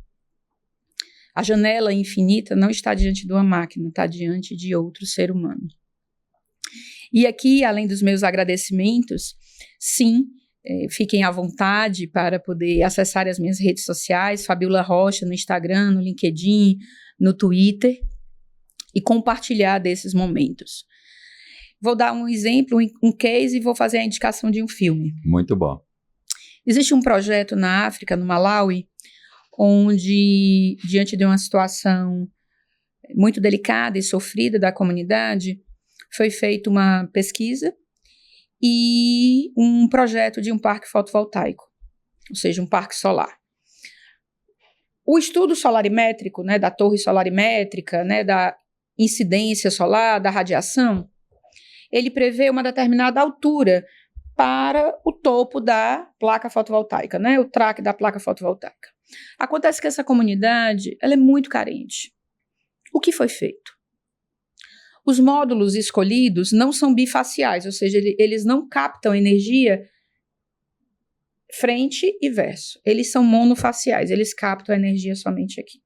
Speaker 3: A janela infinita não está diante de uma máquina, está diante de outro ser humano. E aqui, além dos meus agradecimentos, sim, fiquem à vontade para poder acessar as minhas redes sociais, Fabiola Rocha, no Instagram, no LinkedIn, no Twitter, e compartilhar desses momentos. Vou dar um exemplo, um case, e vou fazer a indicação de um filme.
Speaker 2: Muito bom.
Speaker 3: Existe um projeto na África, no Malawi, onde, diante de uma situação muito delicada e sofrida da comunidade, foi feita uma pesquisa e um projeto de um parque fotovoltaico, ou seja, um parque solar. O estudo solarimétrico, né, da torre solarimétrica, né, da incidência solar, da radiação, ele prevê uma determinada altura para o topo da placa fotovoltaica, né, o track da placa fotovoltaica. Acontece que essa comunidade ela é muito carente. O que foi feito? Os módulos escolhidos não são bifaciais, ou seja, eles não captam energia frente e verso. Eles são monofaciais, eles captam a energia somente aqui.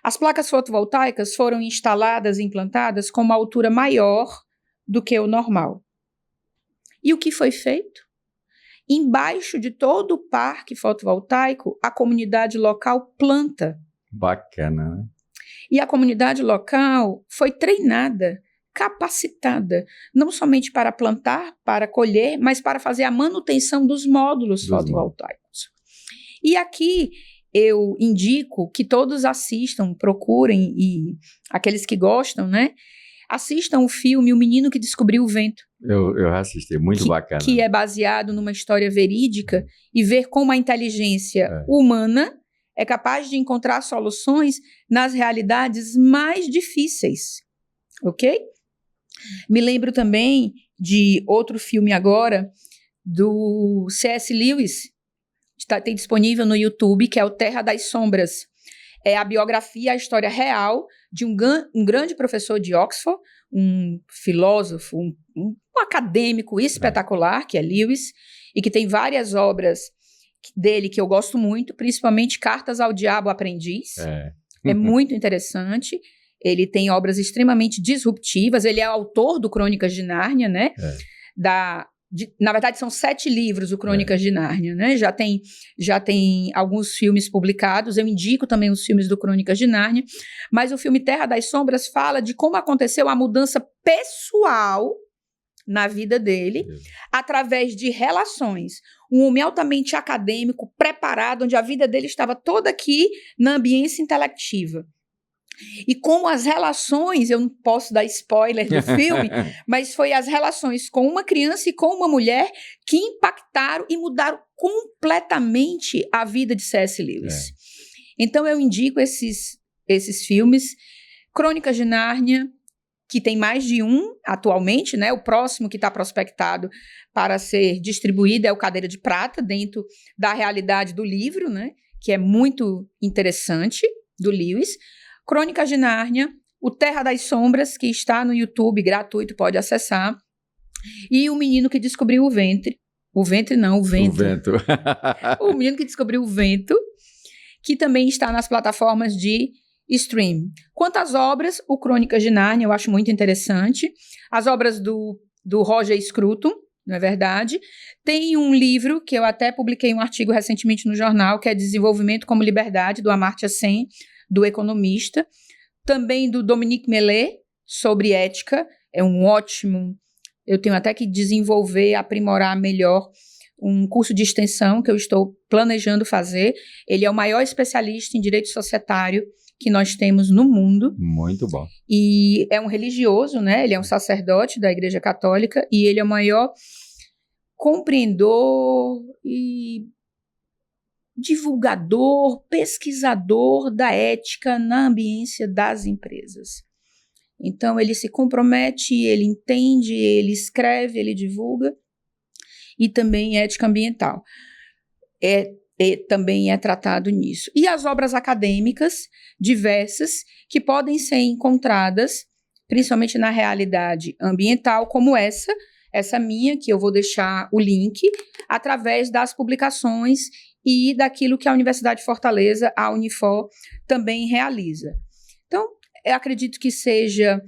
Speaker 3: As placas fotovoltaicas foram instaladas e implantadas com uma altura maior do que o normal. E o que foi feito? Embaixo de todo o parque fotovoltaico, a comunidade local planta.
Speaker 2: Bacana, né?
Speaker 3: E a comunidade local foi treinada, capacitada, não somente para plantar, para colher, mas para fazer a manutenção dos módulos fotovoltaicos. E aqui eu indico que todos assistam, procurem, e aqueles que gostam, né? Assistam o filme O Menino que Descobriu o Vento.
Speaker 2: Eu assisti, muito bacana.
Speaker 3: Que é baseado numa história verídica e ver como a inteligência humana é capaz de encontrar soluções nas realidades mais difíceis, ok? Me lembro também de outro filme agora, do C.S. Lewis, tem disponível no YouTube, que é o Terra das Sombras. É a biografia, a história real de um grande professor de Oxford, um filósofo, um acadêmico espetacular, que é Lewis, e que tem várias obras dele que eu gosto muito, principalmente Cartas ao Diabo Aprendiz. É muito interessante. Ele tem obras extremamente disruptivas. Ele é autor do Crônicas de Nárnia, né? Na verdade, são 7 livros, o Crônicas de Nárnia, né? Já tem alguns filmes publicados. Eu indico também os filmes do Crônicas de Nárnia. Mas o filme Terra das Sombras fala de como aconteceu a mudança pessoal na vida dele, através de relações. Um homem altamente acadêmico, preparado, onde a vida dele estava toda aqui na ambiência intelectiva. E como as relações, eu não posso dar spoiler do filme, mas foi as relações com uma criança e com uma mulher que impactaram e mudaram completamente a vida de C.S. Lewis. Então eu indico esses filmes. Crônicas de Nárnia, que tem mais de um atualmente, né? O próximo que está prospectado para ser distribuído é o Cadeira de Prata, dentro da realidade do livro, né? Que é muito interessante, do Lewis. Crônicas de Nárnia, o Terra das Sombras, que está no YouTube, gratuito, pode acessar. E O Menino que Descobriu o Vento. O Vento. O Menino que Descobriu o Vento, que também está nas plataformas de stream. Quanto às obras, o Crônicas de Nárnia eu acho muito interessante. As obras do Roger Scruton, não é verdade? Tem um livro que eu até publiquei um artigo recentemente no jornal, que é Desenvolvimento como Liberdade, do Amartya Sen, do economista. Também do Dominique Mellet, sobre ética. É um ótimo... Eu tenho até que desenvolver, aprimorar melhor um curso de extensão que eu estou planejando fazer. Ele é o maior especialista em direito societário que nós temos no mundo.
Speaker 2: Muito bom.
Speaker 3: E é um religioso, né? Ele é um sacerdote da Igreja Católica e ele é o maior compreendedor e divulgador, pesquisador da ética na ambiência das empresas. Então, ele se compromete, ele entende, ele escreve, ele divulga, e também ética ambiental. Também é tratado nisso. E as obras acadêmicas diversas que podem ser encontradas, principalmente na realidade ambiental, como essa minha, que eu vou deixar o link, através das publicações e daquilo que a Universidade de Fortaleza, a Unifor, também realiza. Então, eu acredito que seja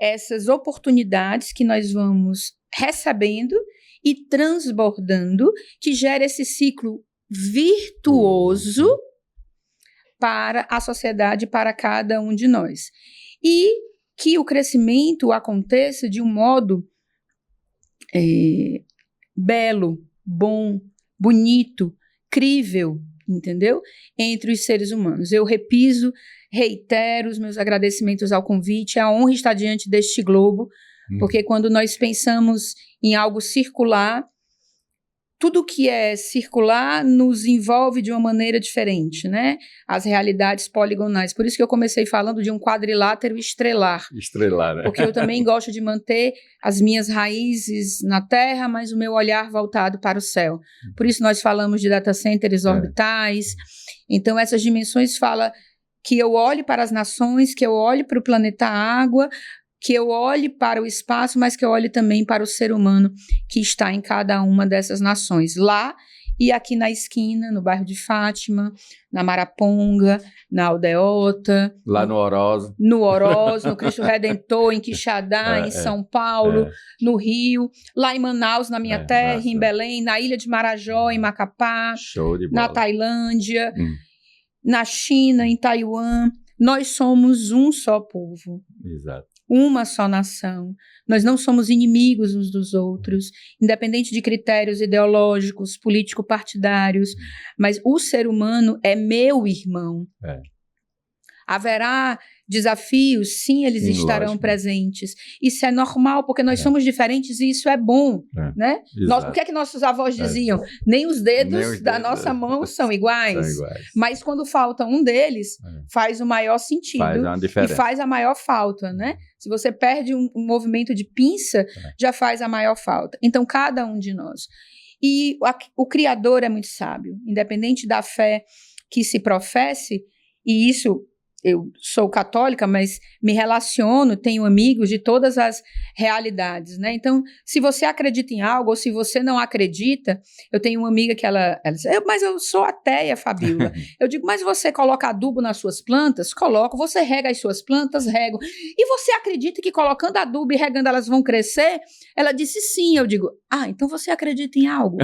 Speaker 3: essas oportunidades que nós vamos recebendo e transbordando, que gera esse ciclo virtuoso para a sociedade, para cada um de nós. E que o crescimento aconteça de um modo belo, bom, bonito, crível, entendeu? Entre os seres humanos. Eu reitero os meus agradecimentos ao convite, a honra estar diante deste globo, porque quando nós pensamos em algo circular, tudo que é circular nos envolve de uma maneira diferente, né? As realidades poligonais. Por isso que eu comecei falando de um quadrilátero estrelar.
Speaker 2: Estrelar, né?
Speaker 3: Porque eu também gosto de manter as minhas raízes na Terra, mas o meu olhar voltado para o céu. Por isso nós falamos de data centers orbitais. Então, essas dimensões falam que eu olhe para as nações, que eu olhe para o planeta Água, que eu olhe para o espaço, mas que eu olhe também para o ser humano que está em cada uma dessas nações. Lá e aqui na esquina, no bairro de Fátima, na Maraponga, na Aldeota.
Speaker 2: Lá no Oroz.
Speaker 3: No Oroz, no Cristo Redentor, em Quixadá, em São Paulo, no Rio. Lá em Manaus, na minha terra, em Belém, na Ilha de Marajó, em Macapá.
Speaker 2: Show de bola.
Speaker 3: Na Tailândia, na China, em Taiwan. Nós somos um só povo.
Speaker 2: Exato.
Speaker 3: Uma só nação. Nós não somos inimigos uns dos outros, independente de critérios ideológicos, político-partidários, mas o ser humano é meu irmão. Haverá desafios, sim, eles estarão lógico. Presentes. Isso é normal, porque nós somos diferentes e isso é bom, né? O que é que nossos avós diziam? Nem os dedos da nossa mão são iguais. Mas quando falta um deles, faz o maior sentido.
Speaker 2: Faz uma diferença.
Speaker 3: E faz a maior falta, né? Se você perde um movimento de pinça, já faz a maior falta. Então, cada um de nós. E o Criador é muito sábio, independente da fé que se professe, e isso... Eu sou católica, mas me relaciono, tenho amigos de todas as realidades, né? Então, se você acredita em algo ou se você não acredita, eu tenho uma amiga que ela diz, mas eu sou ateia, Fabíola. Eu digo, mas você coloca adubo nas suas plantas? Coloco. Você rega as suas plantas? Rego. E você acredita que colocando adubo e regando elas vão crescer? Ela disse sim. Eu digo, então você acredita em algo?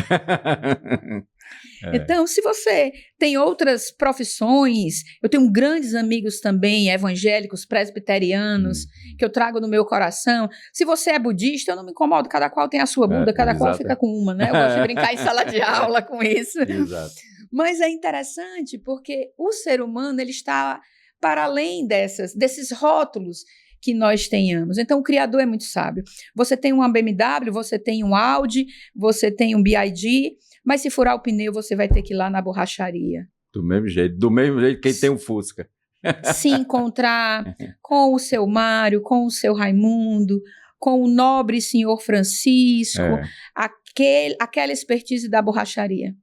Speaker 3: Então, se você tem outras profissões, eu tenho grandes amigos também, evangélicos, presbiterianos, que eu trago no meu coração. Se você é budista, eu não me incomodo, cada qual tem a sua Buda, cada qual fica com uma, né? Eu gosto de brincar em sala de aula com isso.
Speaker 2: Exato.
Speaker 3: Mas é interessante porque o ser humano, ele está para além desses rótulos que nós tenhamos. Então, o Criador é muito sábio. Você tem uma BMW, você tem um Audi, você tem um BYD, mas se furar o pneu, você vai ter que ir lá na borracharia.
Speaker 2: Do mesmo jeito quem tem um Fusca.
Speaker 3: Se encontrar com o seu Mário, com o seu Raimundo, com o nobre senhor Francisco, aquela expertise da borracharia,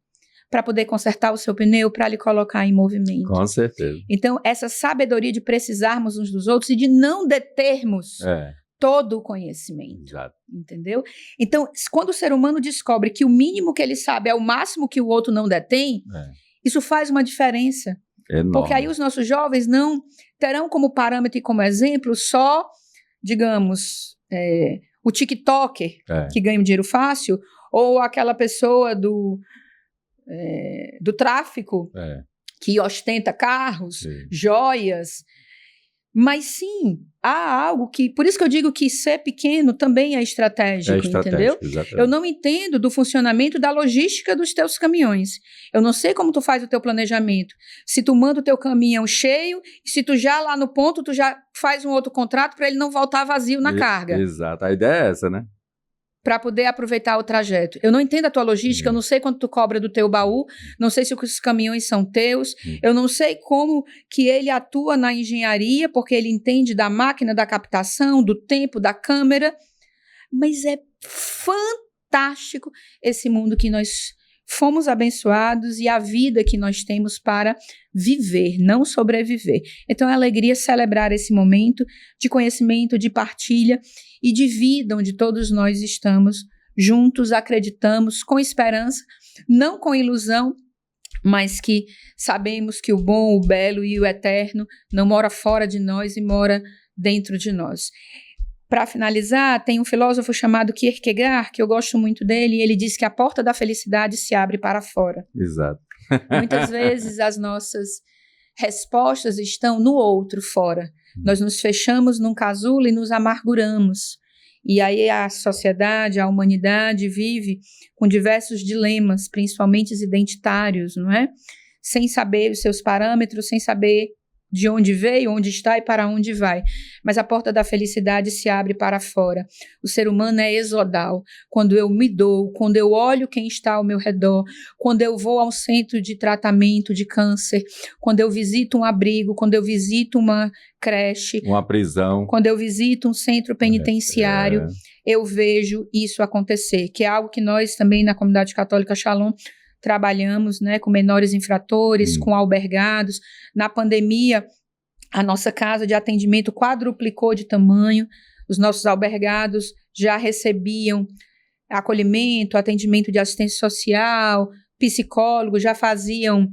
Speaker 3: para poder consertar o seu pneu, para lhe colocar em movimento.
Speaker 2: Com certeza.
Speaker 3: Então, essa sabedoria de precisarmos uns dos outros e de não determos todo o conhecimento.
Speaker 2: Exato.
Speaker 3: Entendeu? Então, quando o ser humano descobre que o mínimo que ele sabe é o máximo que o outro não detém, isso faz uma diferença.
Speaker 2: Enorme.
Speaker 3: Porque aí os nossos jovens não terão como parâmetro e como exemplo só, digamos, o TikToker que ganha um dinheiro fácil, ou aquela pessoa do tráfico que ostenta carros, joias. Mas sim, há algo que... Por isso que eu digo que ser pequeno também é estratégico, entendeu?
Speaker 2: Exatamente.
Speaker 3: Eu não entendo do funcionamento da logística dos teus caminhões. Eu não sei como tu faz o teu planejamento. Se tu manda o teu caminhão cheio, e se tu já lá no ponto, tu já faz um outro contrato para ele não voltar vazio na carga.
Speaker 2: Exato, a ideia é essa, né?
Speaker 3: Para poder aproveitar o trajeto. Eu não entendo a tua logística, eu não sei quanto tu cobra do teu baú, não sei se os caminhões são teus, eu não sei como que ele atua na engenharia, porque ele entende da máquina, da captação, do tempo, da câmera, mas é fantástico esse mundo que nós fomos abençoados e a vida que nós temos para viver, não sobreviver. Então é alegria celebrar esse momento de conhecimento, de partilha e de vida onde todos nós estamos juntos, acreditamos, com esperança, não com ilusão, mas que sabemos que o bom, o belo e o eterno não mora fora de nós e mora dentro de nós. Para finalizar, tem um filósofo chamado Kierkegaard, que eu gosto muito dele, e ele diz que a porta da felicidade se abre para fora.
Speaker 2: Exato.
Speaker 3: Muitas vezes as nossas respostas estão no outro, fora. Nós nos fechamos num casulo e nos amarguramos. E aí a sociedade, a humanidade vive com diversos dilemas, principalmente identitários, não é? Sem saber os seus parâmetros, sem saber de onde veio, onde está e para onde vai. Mas a porta da felicidade se abre para fora. O ser humano é exodal. Quando eu me dou, quando eu olho quem está ao meu redor, quando eu vou ao centro de tratamento de câncer, quando eu visito um abrigo, quando eu visito uma creche,
Speaker 2: uma prisão,
Speaker 3: quando eu visito um centro penitenciário, eu vejo isso acontecer, que é algo que nós também na comunidade católica Shalom trabalhamos, né, com menores infratores, com albergados. Na pandemia, a nossa casa de atendimento quadruplicou de tamanho, os nossos albergados já recebiam acolhimento, atendimento de assistência social, psicólogos, já faziam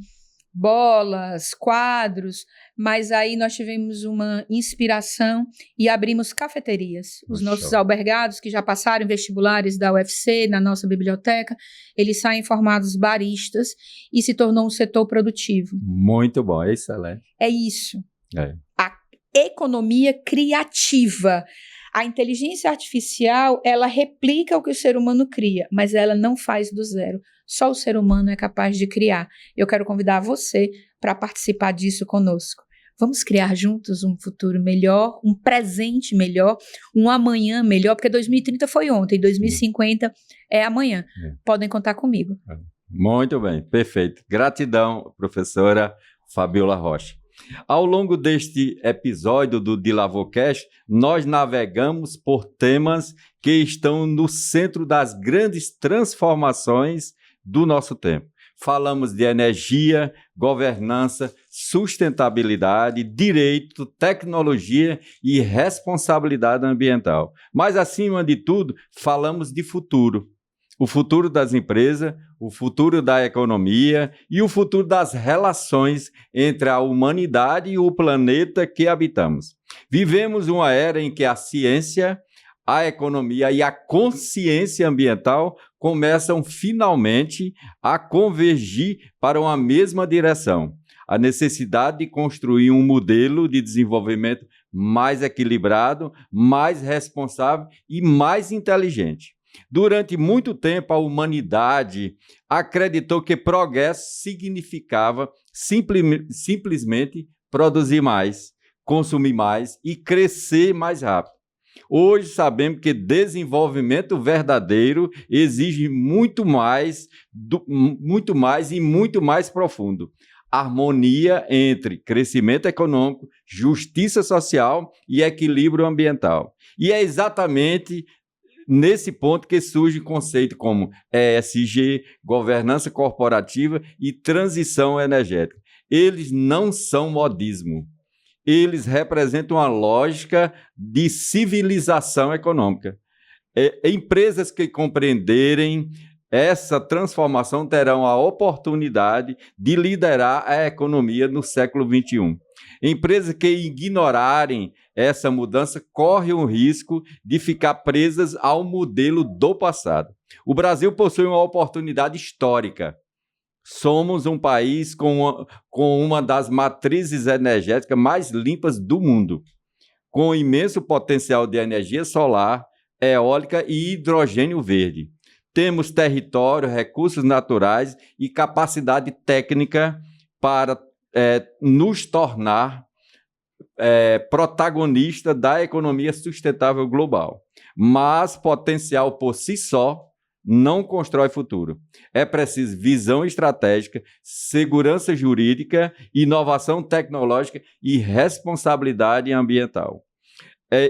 Speaker 3: bolas, quadros, mas aí nós tivemos uma inspiração e abrimos cafeterias. Os nossos albergados que já passaram em vestibulares da UFC, na nossa biblioteca, eles saem formados baristas e se tornou um setor produtivo.
Speaker 2: Muito bom, é excelente.
Speaker 3: É isso. A economia criativa. A inteligência artificial, ela replica o que o ser humano cria, mas ela não faz do zero. Só o ser humano é capaz de criar. Eu quero convidar você para participar disso conosco. Vamos criar juntos um futuro melhor, um presente melhor, um amanhã melhor, porque 2030 foi ontem, 2050 é amanhã. Podem contar comigo.
Speaker 2: Muito bem, perfeito. Gratidão, professora Fabiola Rocha. Ao longo deste episódio do DiLavoCast, nós navegamos por temas que estão no centro das grandes transformações do nosso tempo. Falamos de energia, governança, sustentabilidade, direito, tecnologia e responsabilidade ambiental. Mas, acima de tudo, falamos de futuro. O futuro das empresas, o futuro da economia e o futuro das relações entre a humanidade e o planeta que habitamos. Vivemos uma era em que a ciência, a economia e a consciência ambiental começam finalmente a convergir para uma mesma direção. A necessidade de construir um modelo de desenvolvimento mais equilibrado, mais responsável e mais inteligente. Durante muito tempo, a humanidade acreditou que progresso significava simplesmente produzir mais, consumir mais e crescer mais rápido. Hoje sabemos que desenvolvimento verdadeiro exige muito mais e muito mais profundo. Harmonia entre crescimento econômico, justiça social e equilíbrio ambiental. E é exatamente nesse ponto que surge conceito como ESG, governança corporativa e transição energética. Eles não são modismo. Eles representam uma lógica de civilização econômica. Empresas que compreenderem essa transformação terão a oportunidade de liderar a economia no século XXI. Empresas que ignorarem essa mudança correm o risco de ficar presas ao modelo do passado. O Brasil possui uma oportunidade histórica. Somos um país com uma das matrizes energéticas mais limpas do mundo, com imenso potencial de energia solar, eólica e hidrogênio verde. Temos território, recursos naturais e capacidade técnica para nos tornar protagonista da economia sustentável global. Mas potencial por si só não constrói futuro. É preciso visão estratégica, segurança jurídica, inovação tecnológica e responsabilidade ambiental.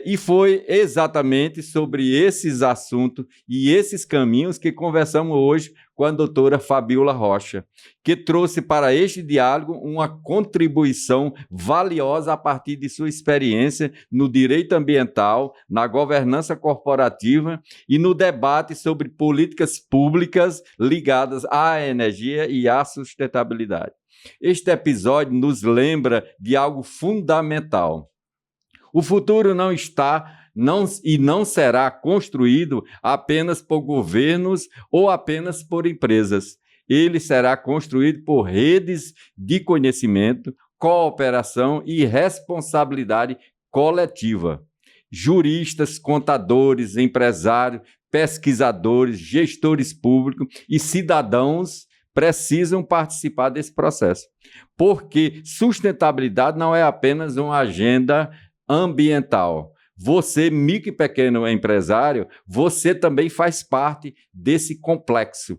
Speaker 2: E foi exatamente sobre esses assuntos e esses caminhos que conversamos hoje com a doutora Fabíola Rocha, que trouxe para este diálogo uma contribuição valiosa a partir de sua experiência no direito ambiental, na governança corporativa e no debate sobre políticas públicas ligadas à energia e à sustentabilidade. Este episódio nos lembra de algo fundamental. O futuro não será construído apenas por governos ou apenas por empresas. Ele será construído por redes de conhecimento, cooperação e responsabilidade coletiva. Juristas, contadores, empresários, pesquisadores, gestores públicos e cidadãos precisam participar desse processo, porque sustentabilidade não é apenas uma agenda ambiental. Você, micro e pequeno empresário, você também faz parte desse complexo.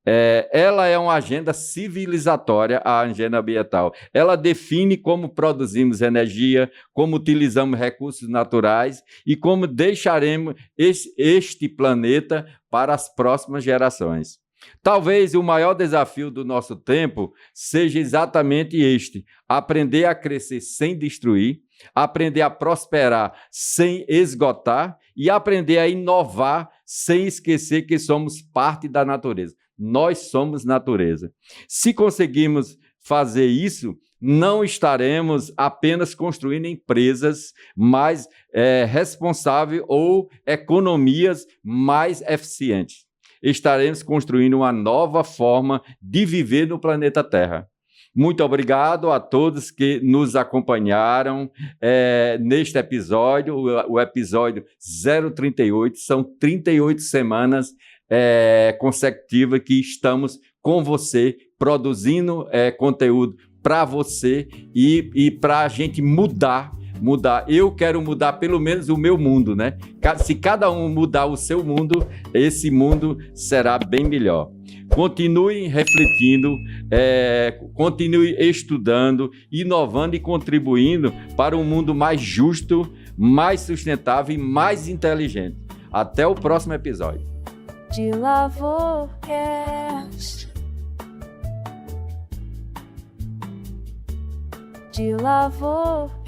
Speaker 2: Ela é uma agenda civilizatória, a agenda ambiental. Ela define como produzimos energia, como utilizamos recursos naturais e como deixaremos este planeta para as próximas gerações. Talvez o maior desafio do nosso tempo seja exatamente este: aprender a crescer sem destruir, aprender a prosperar sem esgotar e aprender a inovar sem esquecer que somos parte da natureza. Nós somos natureza. Se conseguirmos fazer isso, não estaremos apenas construindo empresas mais responsáveis ou economias mais eficientes. Estaremos construindo uma nova forma de viver no planeta Terra. Muito obrigado a todos que nos acompanharam neste episódio, o episódio 038. São 38 semanas consecutivas que estamos com você, produzindo conteúdo para você e para a gente mudar. Eu quero mudar pelo menos o meu mundo, né? Se cada um mudar o seu mundo, esse mundo será bem melhor. Continue refletindo, continue estudando, inovando e contribuindo para um mundo mais justo, mais sustentável e mais inteligente. Até o próximo episódio.
Speaker 1: De Lavocast. De Lavocast.